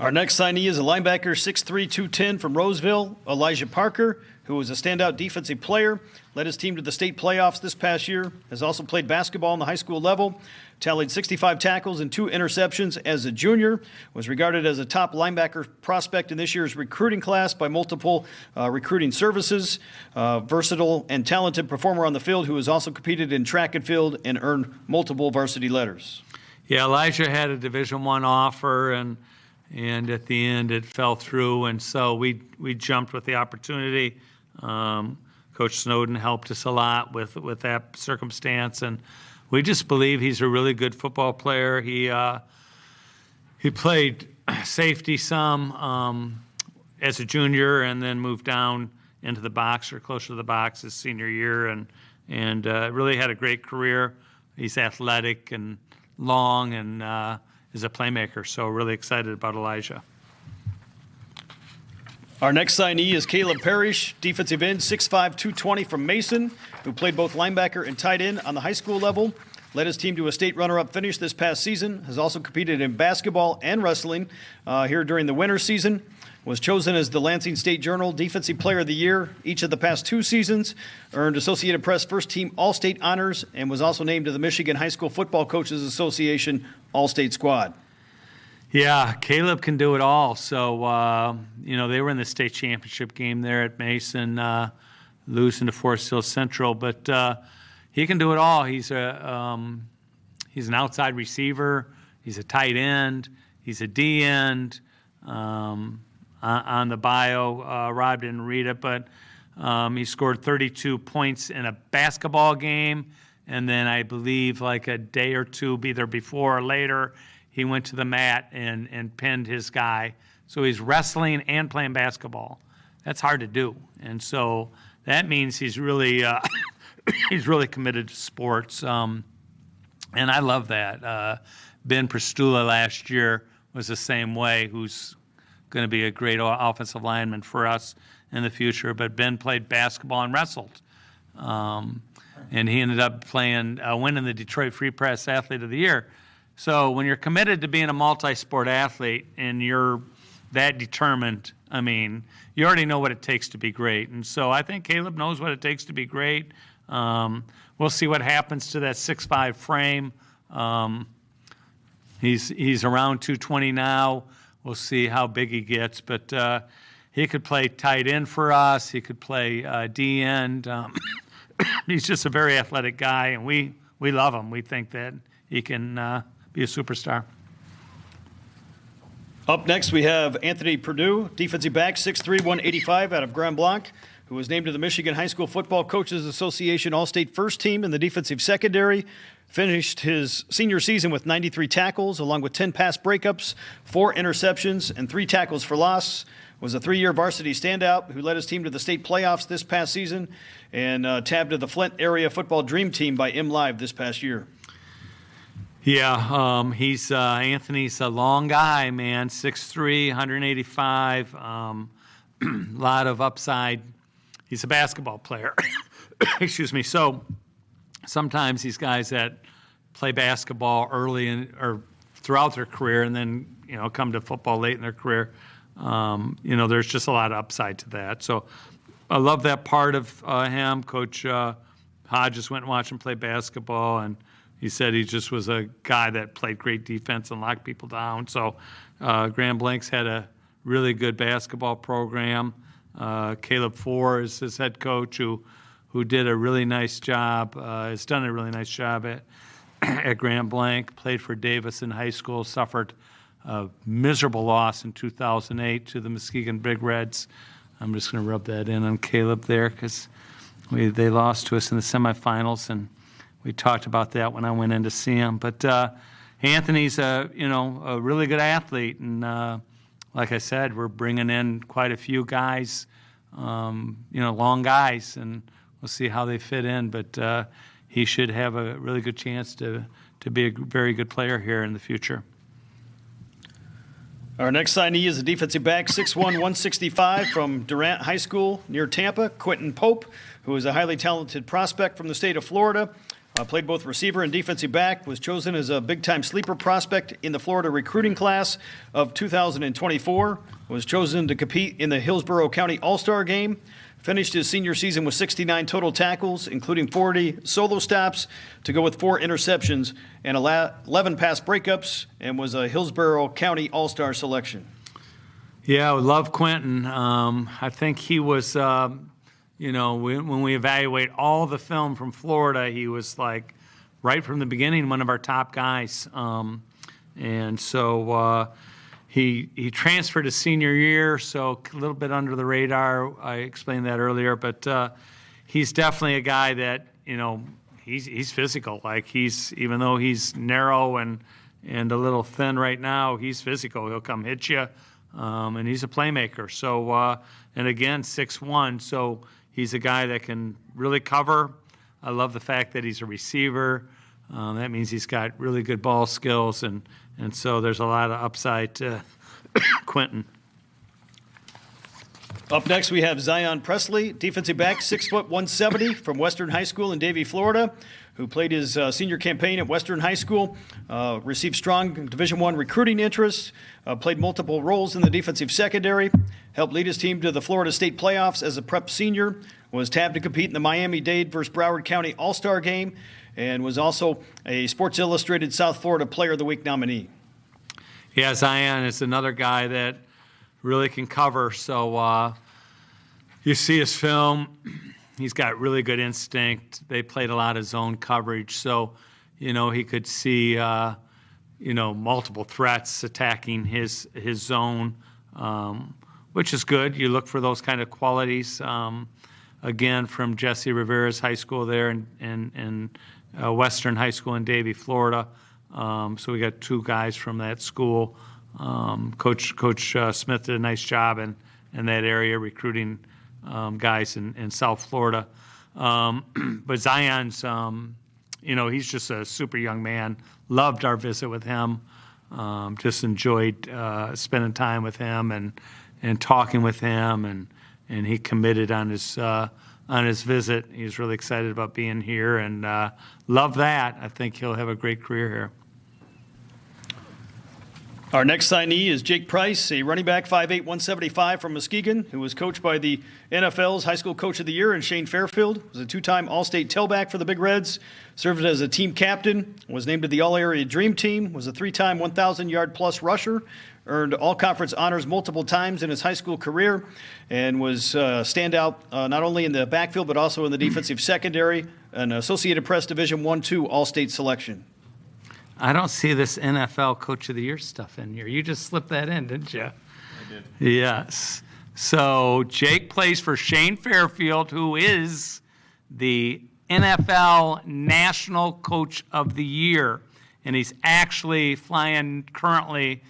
Our next signee is a linebacker, 6'3", 210 from Roseville, Elijah Parker, who was a standout defensive player, led his team to the state playoffs this past year, has also played basketball on the high school level, tallied 65 tackles and 2 interceptions as a junior, was regarded as a top linebacker prospect in this year's recruiting class by multiple recruiting services, versatile and talented performer on the field who has also competed in track and field and earned multiple varsity letters. Yeah, Elijah had a Division I offer, and at the end it fell through, and so we jumped with the opportunity. Coach Snowden helped us a lot with that circumstance, and we just believe he's a really good football player. He played safety some as a junior, and then moved down into the box or closer to the box his senior year, and really had a great career. He's athletic and long, and is a playmaker. So really excited about Elijah. Our next signee is Caleb Parrish, defensive end, 6'5", 220 from Mason, who played both linebacker and tight end on the high school level, led his team to a state runner-up finish this past season, has also competed in basketball and wrestling here during the winter season, was chosen as the Lansing State Journal Defensive Player of the Year each of the past 2 seasons, earned Associated Press First Team All-State honors, and was also named to the Michigan High School Football Coaches Association All-State Squad. Yeah, Caleb can do it all. So, they were in the state championship game there at Mason, losing to Forest Hill Central, but he can do it all. He's an outside receiver. He's a tight end. He's a D end. On the bio, Rob didn't read it, but he scored 32 points in a basketball game, and then I believe like a day or two, either before or later, he went to the mat and pinned his guy. So he's wrestling and playing basketball. That's hard to do, and so that means he's really he's really committed to sports, and I love that. Ben Prestula last year was the same way, who's going to be a great offensive lineman for us in the future. But Ben played basketball and wrestled, and he ended up winning the Detroit Free Press Athlete of the Year. So when you're committed to being a multi-sport athlete and you're that determined, I mean, you already know what it takes to be great. And so I think Caleb knows what it takes to be great. We'll see what happens to that 6'5" frame. He's around 220 now. We'll see how big he gets, but he could play tight end for us. He could play D end. He's just a very athletic guy, and we love him. We think that he can be a superstar. Up next, we have Anthony Perdue, defensive back, 6'3", 185 out of Grand Blanc, who was named to the Michigan High School Football Coaches Association All-State First Team in the defensive secondary. Finished his senior season with 93 tackles, along with 10 pass breakups, 4 interceptions, and 3 tackles for loss. Was a 3-year varsity standout who led his team to the state playoffs this past season and tabbed to the Flint Area Football Dream Team by MLive this past year. Yeah, Anthony's a long guy, man, 6'3", 185, a lot of upside. He's a basketball player. Excuse me. So sometimes these guys that play basketball early or throughout their career and then, come to football late in their career, there's just a lot of upside to that. So I love that part of him. Coach Hodges went and watched him play basketball, and he said he just was a guy that played great defense and locked people down. So Grand Blanc's had a really good basketball program. Caleb Four is his head coach, who did a really nice job, has done a really nice job at Grand Blanc, played for Davis in high school, suffered a miserable loss in 2008 to the Muskegon Big Reds. I'm just going to rub that in on Caleb there because they lost to us in the semifinals, and we talked about that when I went in to see him. But Anthony's a really good athlete, and like I said, we're bringing in quite a few guys, long guys, and we'll see how they fit in. But he should have a really good chance to be a very good player here in the future. Our next signee is a defensive back, 6'1", 165 from Durant High School near Tampa, Quentin Pope, who is a highly talented prospect from the state of Florida. Played both receiver and defensive back, was chosen as a big-time sleeper prospect in the Florida recruiting class of 2024, was chosen to compete in the Hillsborough County All-Star Game, finished his senior season with 69 total tackles, including 40 solo stops to go with 4 interceptions and 11 pass breakups, and was a Hillsborough County All-Star selection. Yeah, I love Quentin. I think he was, when we evaluate all the film from Florida, he was like right from the beginning one of our top guys. And so he transferred his senior year, so a little bit under the radar. I explained that earlier, but he's definitely a guy that he's physical. Like even though he's narrow and a little thin right now, he's physical. He'll come hit you. And he's a playmaker. So, and again, 6'1", so he's a guy that can really cover. I love the fact that he's a receiver. That means he's got really good ball skills, and so there's a lot of upside to Quentin. Up next, we have Zion Presley, defensive back, 6 foot 170 from Western High School in Davie, Florida, who played his senior campaign at Western High School, received strong Division I recruiting interest, played multiple roles in the defensive secondary, helped lead his team to the Florida State playoffs as a prep senior, was tabbed to compete in the Miami-Dade versus Broward County All-Star Game, and was also a Sports Illustrated South Florida Player of the Week nominee. Yeah, Zion is another guy that really can cover. So you see his film. He's got really good instinct. They played a lot of zone coverage, so he could see multiple threats attacking his zone, which is good. You look for those kind of qualities. Again, from Jesse Rivera's high school there in Western High School in Davie, Florida. So we got 2 guys from that school. Coach Smith did a nice job in that area recruiting guys in South Florida. But Zion's, he's just a super young man. Loved our visit with him. Just enjoyed spending time with him and talking with him, and he committed on his visit. He's really excited about being here, and love that. I think he'll have a great career here. Our next signee is Jake Price, a running back, 5'8", 175 from Muskegon, who was coached by the NFL's High School Coach of the Year in Shane Fairfield, was a 2-time All-State tailback for the Big Reds, served as a team captain, was named to the All-Area Dream Team, was a 3-time 1,000-yard-plus rusher, earned all-conference honors multiple times in his high school career, and was standout not only in the backfield but also in the defensive secondary, an Associated Press Division I-II All-State selection. I don't see this NFL Coach of the Year stuff in here. You just slipped that in, didn't you? I did. Yes. So Jake plays for Shane Fairfield, who is the NFL National Coach of the Year. And he's actually flying currently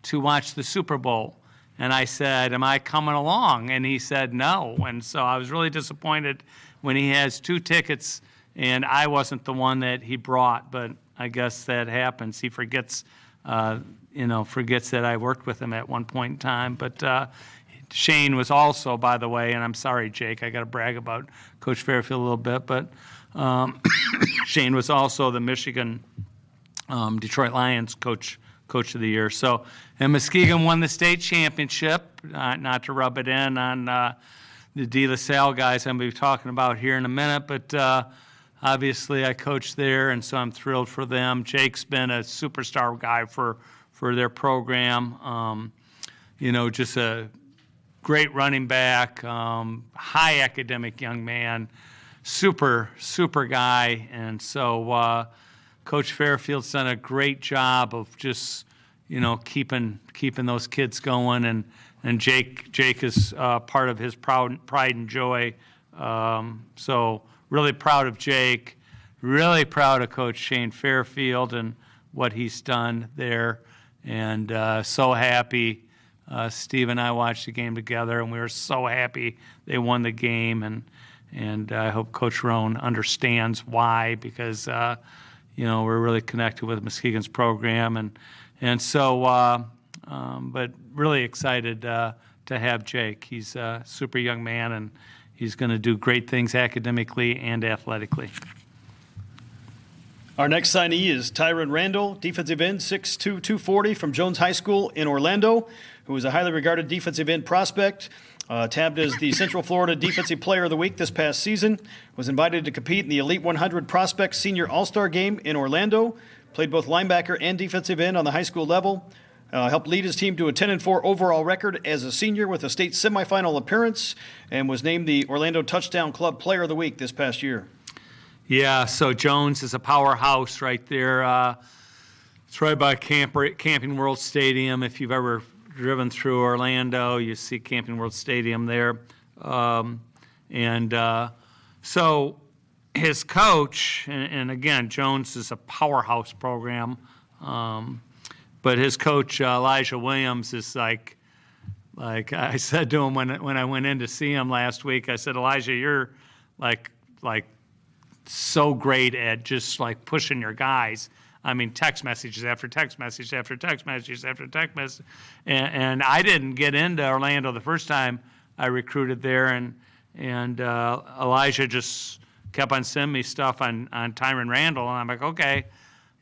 to watch the Super Bowl. And I said, am I coming along? And he said no. And so I was really disappointed when he has 2 tickets and I wasn't the one that he brought, but I guess that happens. He forgets that I worked with him at one point in time. But Shane was also, by the way, and I'm sorry, Jake, I got to brag about Coach Fairfield a little bit, but Shane was also the Michigan Detroit Lions Coach of the Year. So, and Muskegon won the state championship. Not to rub it in on the De La Salle guys I'm going to be talking about here in a minute, but. Obviously, I coached there, and so I'm thrilled for them. Jake's been a superstar guy for their program. Just a great running back, high academic young man, super guy. And so Coach Fairfield's done a great job of just, keeping those kids going. And Jake is part of his pride and joy. So really proud of Jake, really proud of Coach Shane Fairfield and what he's done there, and so happy. Steve and I watched the game together, and we were so happy they won the game, and I hope Coach Roan understands why, because we're really connected with Muskegon's program, and so but really excited to have Jake. He's a super young man, and he's going to do great things academically and athletically. Our next signee is Tyron Randall, defensive end, 6'2", 240 from Jones High School in Orlando, who is a highly regarded defensive end prospect. Tabbed as the Central Florida Defensive Player of the Week this past season, was invited to compete in the Elite 100 Prospects Senior All-Star Game in Orlando, played both linebacker and defensive end on the high school level, helped lead his team to a 10-4 overall record as a senior with a state semifinal appearance, and was named the Orlando Touchdown Club Player of the Week this past year. Yeah, so Jones is a powerhouse right there. It's right by Camping World Stadium. If you've ever driven through Orlando, you see Camping World Stadium there. So his coach, and again, Jones is a powerhouse program, but his coach, Elijah Williams, is like I said to him when I went in to see him last week, I said, Elijah, you're like so great at just like pushing your guys. I mean, text messages after text message after text message after text message. And I didn't get into Orlando the first time I recruited there, and Elijah just kept on sending me stuff on Tyron Randall, and I'm like, okay,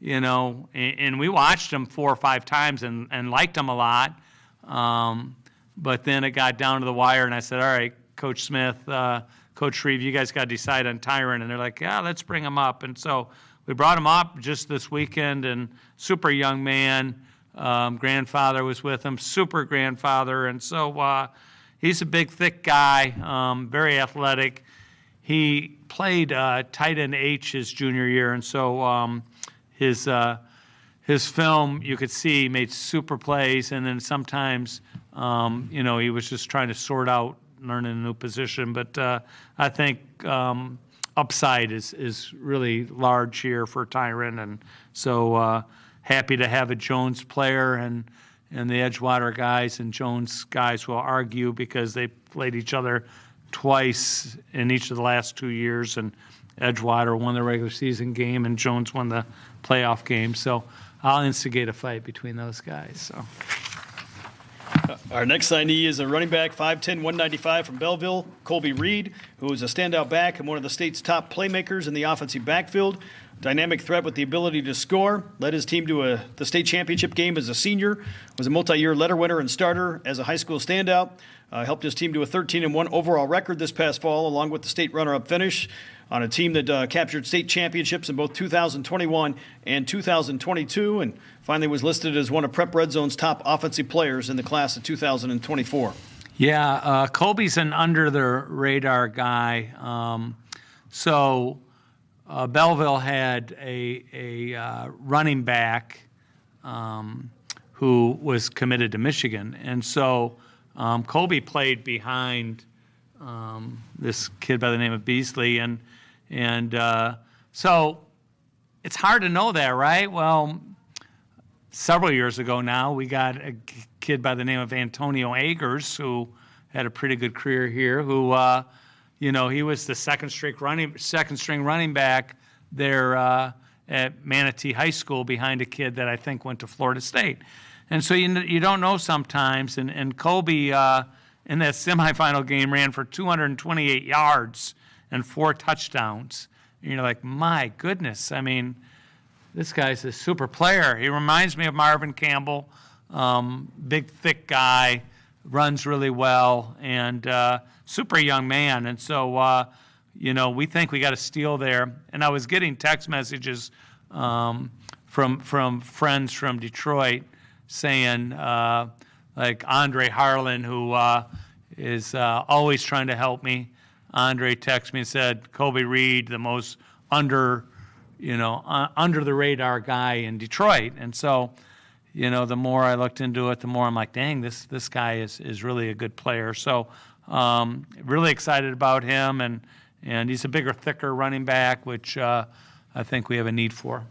and we watched him 4 or 5 times and liked him a lot. But then it got down to the wire, and I said, all right, Coach Smith, Coach Shreve, you guys got to decide on Tyron. And they're like, yeah, let's bring him up. And so we brought him up just this weekend, and super young man. Grandfather was with him, super grandfather. And so he's a big, thick guy, very athletic. He played tight end H his junior year, and so his film, you could see, he made super plays, and then sometimes, he was just trying to sort out learning a new position. But I think upside is really large here for Tyron, and so happy to have a Jones player, and the Edgewater guys and Jones guys will argue because they played each other twice in each of the last 2 years, and Edgewater won the regular season game and Jones won the playoff game. So I'll instigate a fight between those guys. So. Our next signee is a running back, 5'10", 195 from Belleville, Colby Reed, who is a standout back and one of the state's top playmakers in the offensive backfield. Dynamic threat with the ability to score. Led his team to the state championship game as a senior. Was a multi-year letter winner and starter as a high school standout. Helped his team to a 13-1 overall record this past fall, along with the state runner-up finish on a team that captured state championships in both 2021 and 2022, and finally was listed as one of Prep Red Zone's top offensive players in the class of 2024. Yeah, Colby's an under-the-radar guy. Belleville had a running back who was committed to Michigan, and so Colby played behind this kid by the name of Beasley, and so it's hard to know that, right? Well, several years ago now, we got a kid by the name of Antonio Agers, who had a pretty good career here, who he was the second string running back there at Manatee High School behind a kid that I think went to Florida State. And so you don't know sometimes. And Colby in that semifinal game ran for 228 yards and 4 touchdowns. And you're like, my goodness. I mean, this guy's a super player. He reminds me of Marvin Campbell, big, thick guy, runs really well, and super young man. And so, we think we got a steal there. And I was getting text messages from friends from Detroit saying, like Andre Harlan, who is always trying to help me. Andre texted me and said, Colby Reed, the most under the radar guy in Detroit. And so, the more I looked into it, the more I'm like, dang, this guy is really a good player. So really excited about him, and he's a bigger, thicker running back, which I think we have a need for.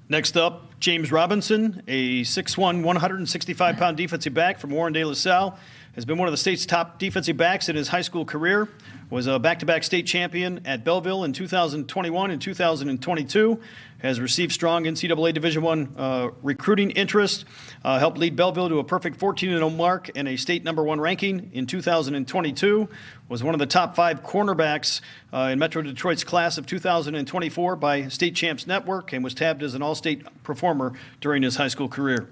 Next up, James Robinson, a 6'1", 165-pound defensive back from Warren De La Salle, has been one of the state's top defensive backs in his high school career, was a back-to-back state champion at Belleville in 2021 and 2022, has received strong NCAA Division I recruiting interest, helped lead Belleville to a perfect 14-0 mark and a state number 1 ranking in 2022, was one of the top 5 cornerbacks in Metro Detroit's class of 2024 by State Champs Network, and was tabbed as an all-state performer during his high school career.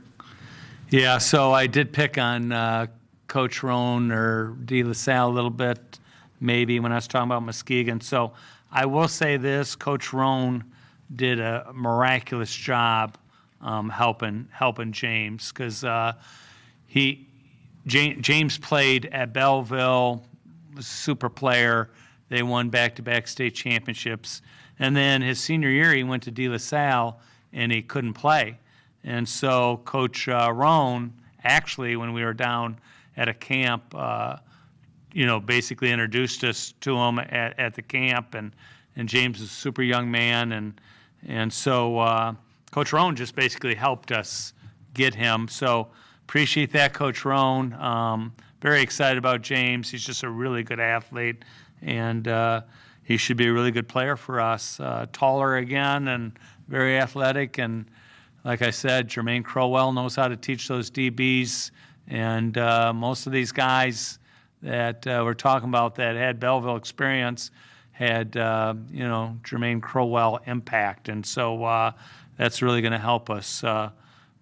Yeah, so I did pick on Coach Roan or De La Salle a little bit, maybe, when I was talking about Muskegon. So I will say this, Coach Roan did a miraculous job helping James, because James played at Belleville, was a super player. They won back-to-back state championships. And then his senior year, he went to De La Salle, and he couldn't play. And so Coach Roan, actually, when we were down at a camp, basically introduced us to him at the camp. And James is a super young man. And so Coach Roan just basically helped us get him. So appreciate that, Coach Roan. Very excited about James. He's just a really good athlete. And he should be a really good player for us. Taller again and very athletic. And like I said, Jermaine Crowell knows how to teach those DBs, and most of these guys that we're talking about that had Belleville experience had, Jermaine Crowell impact, and so that's really going to help us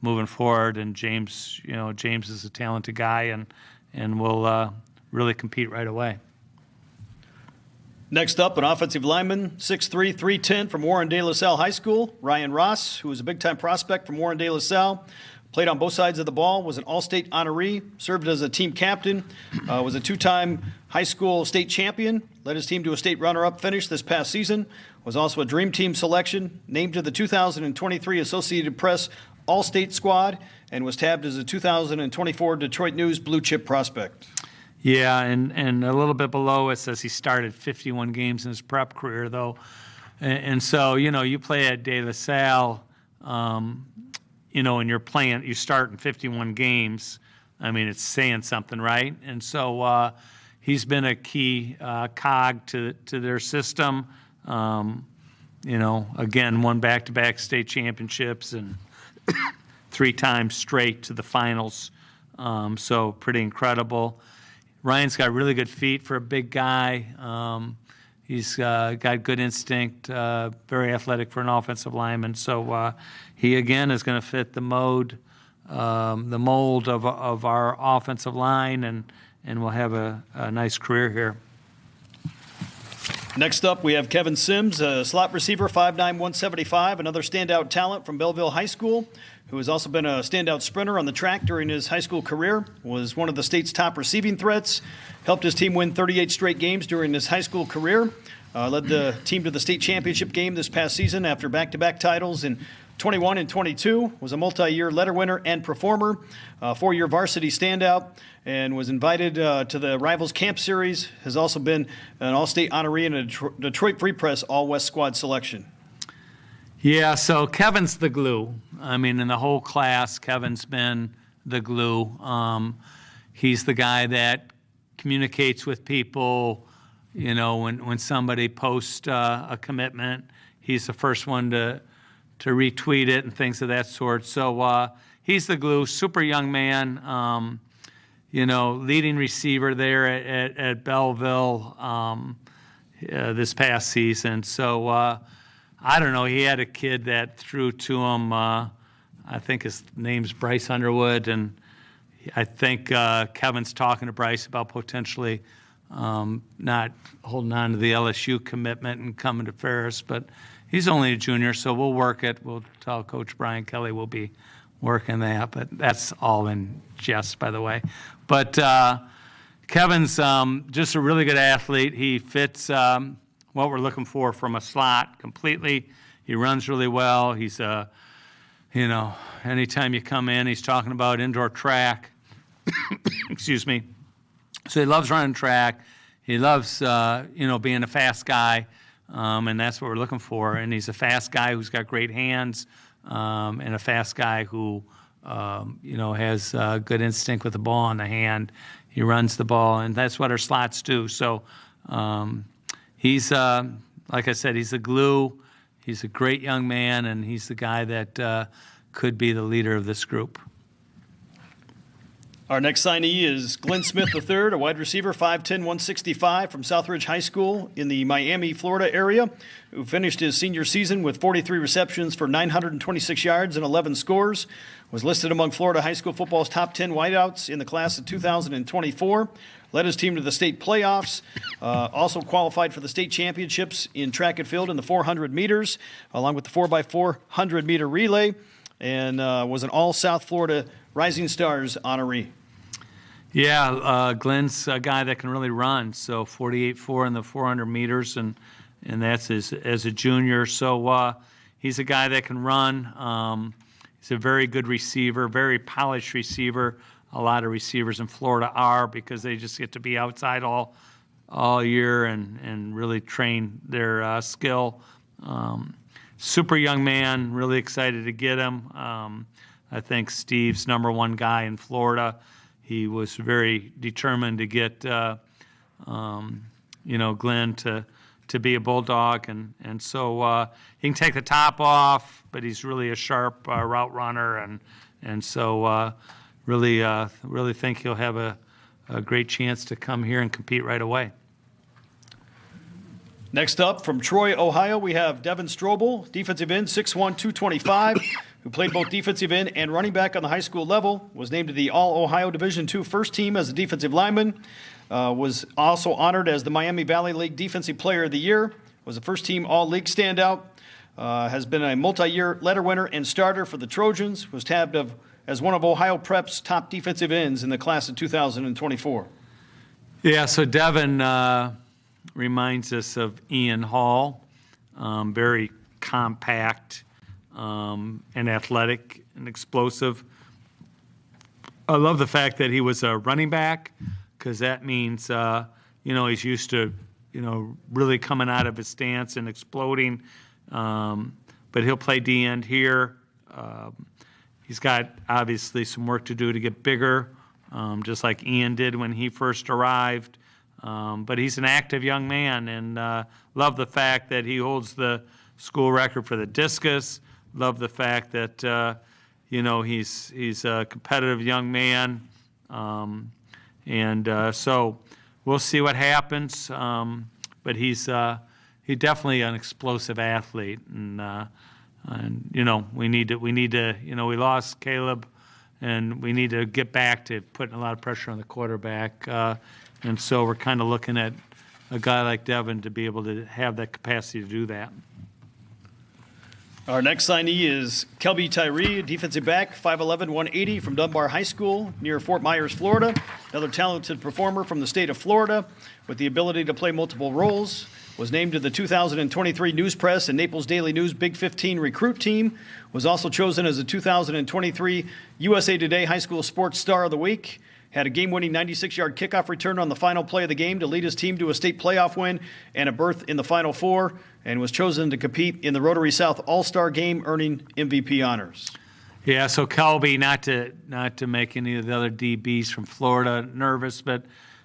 moving forward. And James is a talented guy, and will really compete right away. Next up, an offensive lineman, 6'3", 310 from Warren De La Salle High School, Ryan Ross, who was a big-time prospect from Warren De La Salle, played on both sides of the ball, was an all-state honoree, served as a team captain, was a 2-time high school state champion, led his team to a state runner-up finish this past season, was also a dream team selection, named to the 2023 Associated Press All-State Squad, and was tabbed as a 2024 Detroit News Blue Chip prospect. Yeah, and a little bit below it says he started 51 games in his prep career, though. And so, you play at De La Salle, and you start in 51 games. I mean, it's saying something, right? And so he's been a key cog to their system. Again, won back-to-back state championships and 3 times straight to the finals. So pretty incredible. Ryan's got really good feet for a big guy. He's got good instinct, very athletic for an offensive lineman. So he, again, is going to fit the mold of our offensive line, and will have a nice career here. Next up, we have Kevin Sims, a slot receiver, 5'9", 175, another standout talent from Belleville High School, who has also been a standout sprinter on the track during his high school career, was one of the state's top receiving threats, helped his team win 38 straight games during his high school career, led the team to the state championship game this past season after back-to-back titles in 21 and 22, was a multi-year letter winner and performer, 4-year varsity standout, and was invited to the Rivals Camp Series, has also been an all-state honoree and a Detroit Free Press All-West squad selection. Yeah, so Kevin's the glue. I mean, in the whole class, Kevin's been the glue. He's the guy that communicates with people. When somebody posts a commitment, he's the first one to retweet it and things of that sort. So he's the glue, super young man, leading receiver there at Belleville this past season. So I don't know, he had a kid that threw to him, I think his name's Bryce Underwood, and I think Kevin's talking to Bryce about potentially not holding on to the LSU commitment and coming to Ferris, but he's only a junior, so we'll work it. We'll tell Coach Brian Kelly we'll be working that, but that's all in jest, by the way. But Kevin's just a really good athlete. He fits what we're looking for from a slot completely. He runs really well. He's, anytime you come in, he's talking about indoor track. Excuse me. So he loves running track. He loves, being a fast guy. And that's what we're looking for. And he's a fast guy who's got great hands, and a fast guy who, has good instinct with the ball in the hand. he runs the ball, and that's what our slots do. So he's, like I said, he's the glue. He's a great young man, and he's the guy that could be the leader of this group. Our next signee is Glenn Smith III, a wide receiver, 5'10", 165, from Southridge High School in the Miami, Florida area, who finished his senior season with 43 receptions for 926 yards and 11 scores, was listed among Florida high school football's top 10 wideouts in the class of 2024, led his team to the state playoffs, also qualified for the state championships in track and field in the 400 meters, along with the 4x400 meter relay, and was an all-South Florida Rising Stars honoree. Yeah, Glenn's a guy that can really run. So 48.4 in the 400 meters, and that's as a junior. So he's a guy that can run. He's a very good receiver, very polished receiver. A lot of receivers in Florida are, because they just get to be outside all year and really train their skill. Super young man, really excited to get him. I think Steve's number one guy in Florida. He was very determined to get, Glenn to be a Bulldog, and so he can take the top off, but he's really a sharp route runner, and so really think he'll have a great chance to come here and compete right away. Next up, from Troy, Ohio, we have Devin Strobel, defensive end, 6'1", 225, who played both defensive end and running back on the high school level, was named to the All-Ohio Division II first team as a defensive lineman, was also honored as the Miami Valley League Defensive Player of the Year, was a first-team All-League standout, has been a multi-year letter winner and starter for the Trojans, was tabbed as one of Ohio Prep's top defensive ends in the class of 2024. Yeah, so Devin reminds us of Ian Hall, very compact and athletic and explosive. I love the fact that he was a running back, because that means, he's used to, really coming out of his stance and exploding. But he'll play D-end here. He's got, obviously, some work to do to get bigger, just like Ian did when he first arrived. But he's an active young man, and love the fact that he holds the school record for the discus. Love the fact that he's a competitive young man, and so we'll see what happens. But he's definitely an explosive athlete, and we need to we lost Caleb, and we need to get back to putting a lot of pressure on the quarterback. And so we're kind of looking at a guy like Devin to be able to have that capacity to do that. Our next signee is Kelby Tyree, defensive back, 5'11", 180, from Dunbar High School near Fort Myers, Florida. Another talented performer from the state of Florida with the ability to play multiple roles. Was named to the 2023 News Press and Naples Daily News Big 15 recruit team. Was also chosen as the 2023 USA Today High School Sports Star of the Week. Had a game-winning 96-yard kickoff return on the final play of the game to lead his team to a state playoff win and a berth in the Final Four, and was chosen to compete in the Rotary South All-Star Game, earning MVP honors. Yeah, so Kelby, not to make any of the other DBs from Florida nervous, but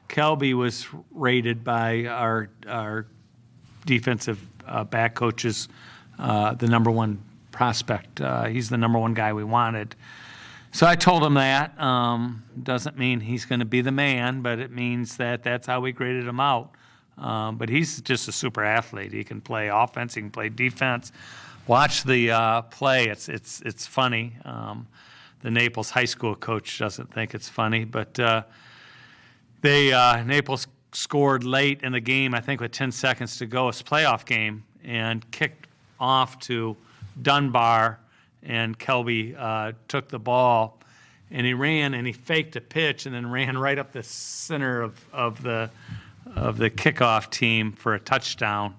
Kelby was rated by our defensive back coaches the number one prospect. He's the number one guy we wanted. So I told him that. Doesn't mean he's going to be the man, but it means that that's how we graded him out. But he's just a super athlete. He can play offense. He can play defense. Watch the play. It's funny. The Naples high school coach doesn't think it's funny, but Naples scored late in the game, I think with 10 seconds to go. It's a playoff game, and kicked off to Dunbar. And Kelby took the ball, and he ran and he faked a pitch and then ran right up the center of the kickoff team for a touchdown,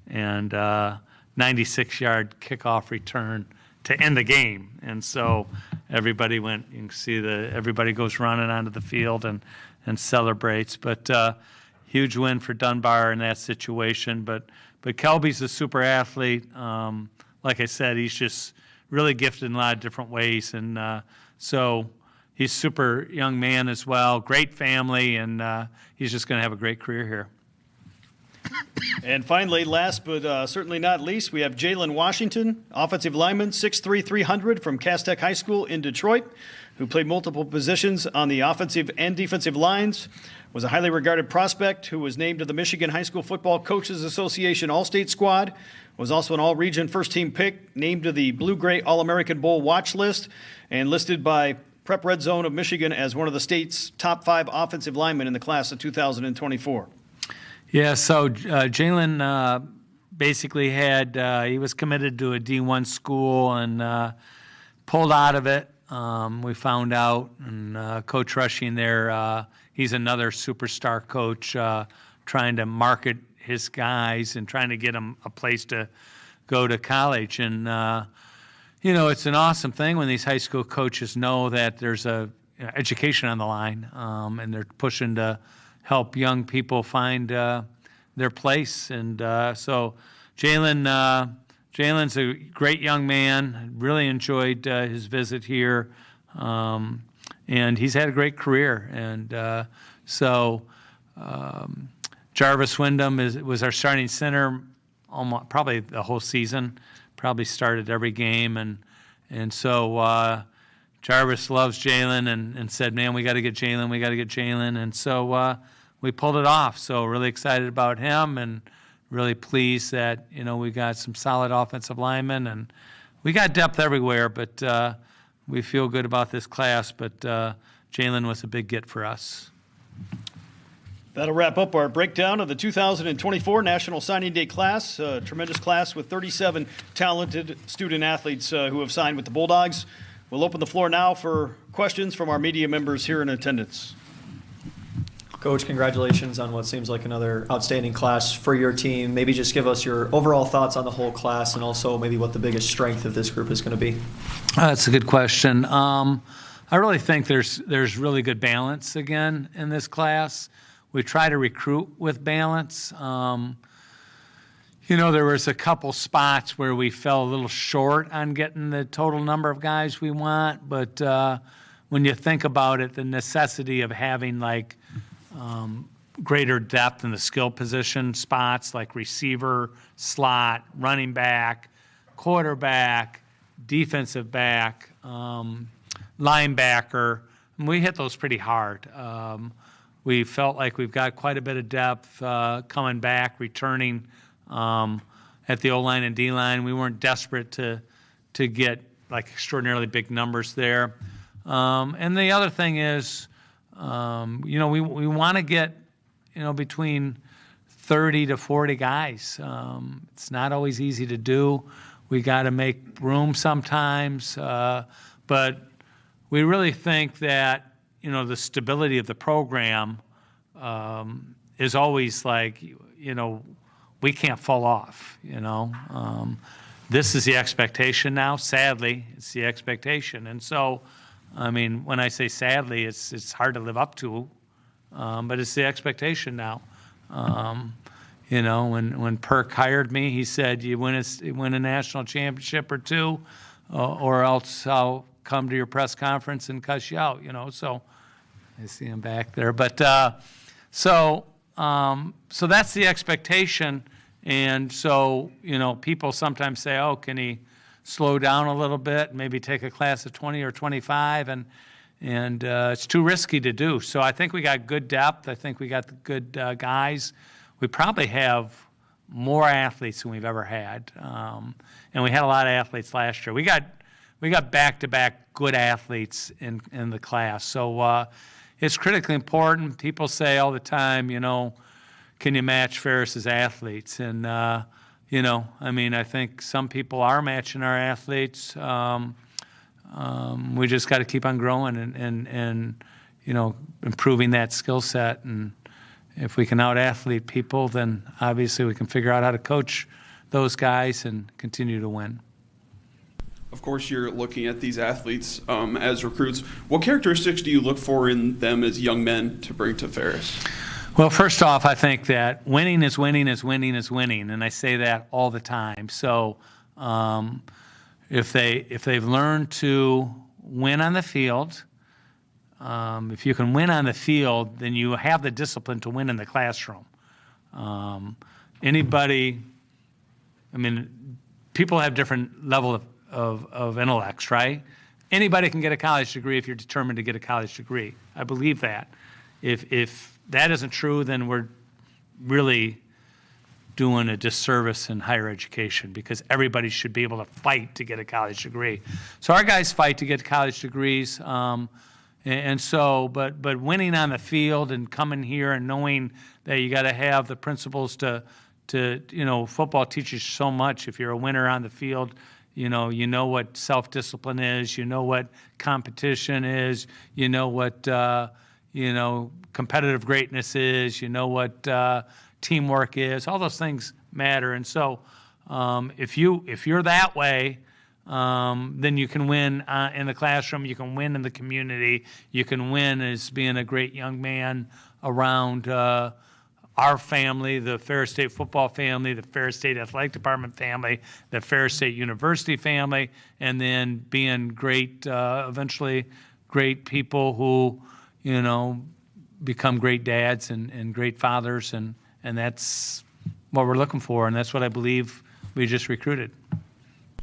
and 96-yard kickoff return to end the game. And so everybody went. You can see everybody goes running onto the field and celebrates. But huge win for Dunbar in that situation. But Kelby's a super athlete. Like I said, he's just really gifted in a lot of different ways, and so he's super young man as well, great family, and he's just going to have a great career here. And finally, last but certainly not least, we have Jalen Washington, offensive lineman, 6'3", 300 from Cass Tech High School in Detroit, who played multiple positions on the offensive and defensive lines, was a highly regarded prospect who was named to the Michigan High School Football Coaches Association All-State Squad, was also an all-region first-team pick, named to the Blue-Gray All-American Bowl watch list, and listed by Prep Red Zone of Michigan as one of the state's top 5 offensive linemen in the class of 2024. Yeah, so Jalen basically he was committed to a D1 school and pulled out of it. We found out, and Coach Rushing there, he's another superstar coach trying to market his guys and trying to get them a place to go to college. And, it's an awesome thing when these high school coaches know that there's a education on the line, and they're pushing to help young people find their place. And so Jalen's a great young man. Really enjoyed his visit here, and he's had a great career. And so Jarvis Wyndham was our starting center almost probably the whole season. Probably started every game, and so Jarvis loves Jalen and said, "Man, we got to get Jalen. We got to get Jalen." And so we pulled it off. So really excited about him and really pleased that, we got some solid offensive linemen, and we got depth everywhere, but we feel good about this class. But Jalen was a big get for us. That'll wrap up our breakdown of the 2024 National Signing Day class. A tremendous class with 37 talented student athletes who have signed with the Bulldogs. We'll open the floor now for questions from our media members here in attendance. Coach, congratulations on what seems like another outstanding class for your team. Maybe just give us your overall thoughts on the whole class and also maybe what the biggest strength of this group is going to be. That's a good question. I really think there's really good balance again in this class. We try to recruit with balance. There was a couple spots where we fell a little short on getting the total number of guys we want, but when you think about it, the necessity of having greater depth in the skill position spots like receiver, slot, running back, quarterback, defensive back, linebacker. And we hit those pretty hard. We felt like we've got quite a bit of depth coming back, returning at the O-line and D-line. We weren't desperate to get extraordinarily big numbers there. And the other thing is, we want to get, between 30 to 40 guys. It's not always easy to do. We got to make room sometimes, but we really think that, the stability of the program is always we can't fall off, This is the expectation now. Sadly, it's the expectation. And so, when I say sadly, it's hard to live up to, but it's the expectation now. When Perk hired me, he said, "You win a national championship or two, or else I'll come to your press conference and cuss you out." So I see him back there. But so that's the expectation, and so people sometimes say, "Oh, can he slow down a little bit, maybe take a class of 20 or 25, and it's too risky to do." So I think we got good depth. I think we got the good guys. We probably have more athletes than we've ever had, and we had a lot of athletes last year. We got back-to-back good athletes in the class. So it's critically important. People say all the time, can you match Ferris's athletes? And I think some people are matching our athletes. We just got to keep on growing and improving that skill set. And if we can out-athlete people, then obviously we can figure out how to coach those guys and continue to win. Of course, you're looking at these athletes as recruits. What characteristics do you look for in them as young men to bring to Ferris? Well, first off, I think that winning is winning is winning is winning, and I say that all the time. So if they've learned to win on the field, If you can win on the field, then you have the discipline to win in the classroom. Anybody, I mean, people have different level of intellects, right? Anybody can get a college degree if you're determined to get a college degree. I believe that. If that isn't true, then we're really doing a disservice in higher education, because everybody should be able to fight to get a college degree. So our guys fight to get college degrees. And so, but winning on the field and coming here and knowing that you got to have the principles to football teaches so much. If you're a winner on the field, you know what self-discipline is, you know what competition is, you know what, competitive greatness is, you know what teamwork is. All those things matter. And so if you're that way, then you can win in the classroom, you can win in the community, you can win as being a great young man around our family, the Ferris State football family, the Ferris State athletic department family, the Ferris State University family, and then being great, eventually great people who, become great dads and great fathers, and that's what we're looking for, and that's what I believe we just recruited.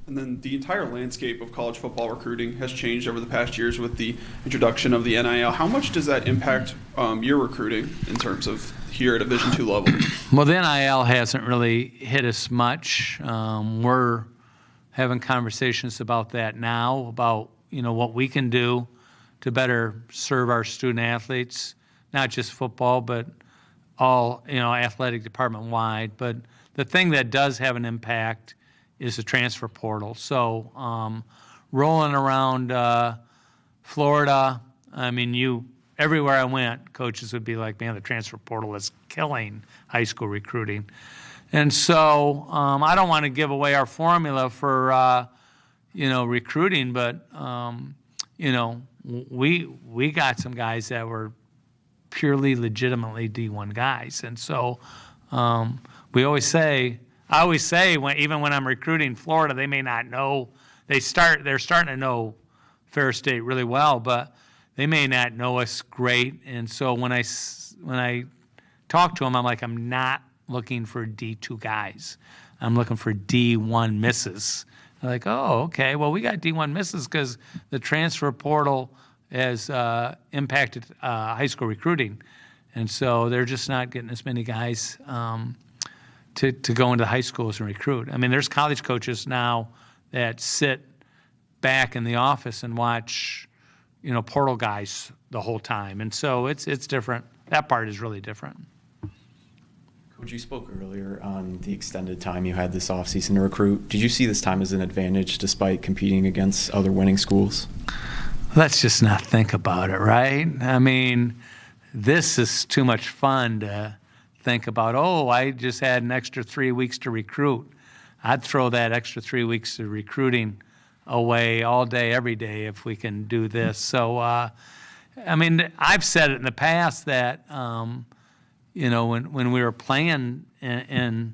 And then the entire landscape of college football recruiting has changed over the past years with the introduction of the NIL. How much does that impact your recruiting in terms of here at a Division II level? Well, the NIL hasn't really hit us much. We're having conversations about that now, about what we can do to better serve our student athletes, not just football, but all athletic department wide. But the thing that does have an impact is the transfer portal. So rolling around Florida, I mean, everywhere I went, coaches would be like, man, the transfer portal is killing high school recruiting. And so I don't want to give away our formula for, recruiting, but, we got some guys that were purely legitimately D1 guys. And so I always say, even when I'm recruiting Florida, they may not know. They're starting to know Ferris State really well, but they may not know us great. And so when I talk to them, I'm like, I'm not looking for D2 guys. I'm looking for D1 misses. They're like, oh, okay. Well, we got D1 misses because the transfer portal has impacted high school recruiting, and so they're just not getting as many guys to go into high schools and recruit. I mean, there's college coaches now that sit back in the office and watch, portal guys the whole time. And so it's different. That part is really different. Coach, you spoke earlier on the extended time you had this offseason to recruit. Did you see this time as an advantage despite competing against other winning schools? Let's just not think about it, right? I mean, this is too much fun to think about, I just had an extra 3 weeks to recruit. I'd throw that extra 3 weeks of recruiting away all day, every day if we can do this. So, I mean, I've said it in the past that, when we were playing in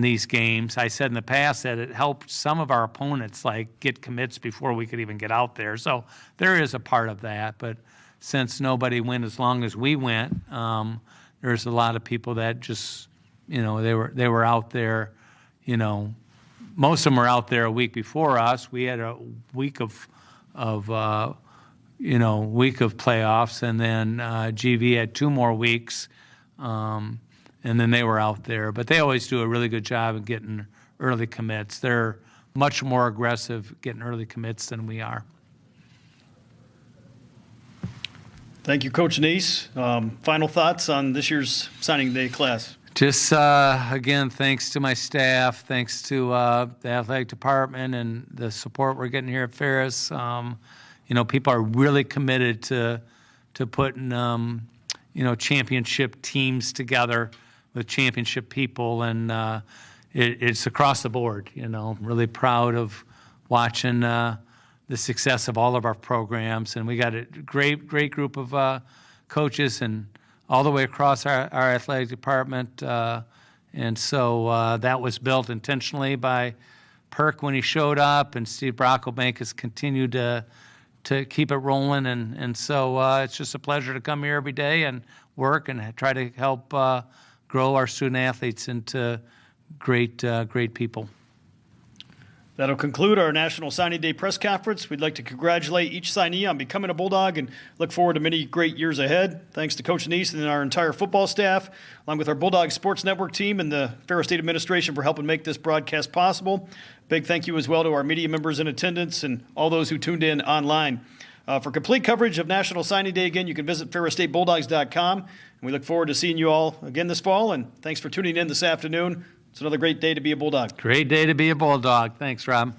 these games, I said in the past that it helped some of our opponents get commits before we could even get out there. So there is a part of that, but since nobody went as long as we went, there's a lot of people that just, they were out there, most of them were out there a week before us. We had a week of playoffs, and then GV had 2 more weeks, and then they were out there. But they always do a really good job of getting early commits. They're much more aggressive getting early commits than we are. Thank you, Coach Neese. Final thoughts on this year's signing day class? Just, again, thanks to my staff, thanks to the athletic department and the support we're getting here at Ferris. People are really committed to putting, championship teams together with championship people, and it's across the board. Really proud of watching the success of all of our programs, and we got a great group of coaches and all the way across our athletic department, and so that was built intentionally by Perk when he showed up, and Steve Brocklebank has continued to keep it rolling. And so it's just a pleasure to come here every day and work and try to help grow our student athletes into great people. That'll conclude our National Signing Day press conference. We'd like to congratulate each signee on becoming a Bulldog and look forward to many great years ahead. Thanks to Coach Signee and our entire football staff, along with our Bulldog Sports Network team and the Ferris State administration for helping make this broadcast possible. Big thank you as well to our media members in attendance and all those who tuned in online. For complete coverage of National Signing Day, again, you can visit ferrisstatebulldogs.com. And we look forward to seeing you all again this fall. And thanks for tuning in this afternoon. It's another great day to be a Bulldog. Great day to be a Bulldog. Thanks, Rob.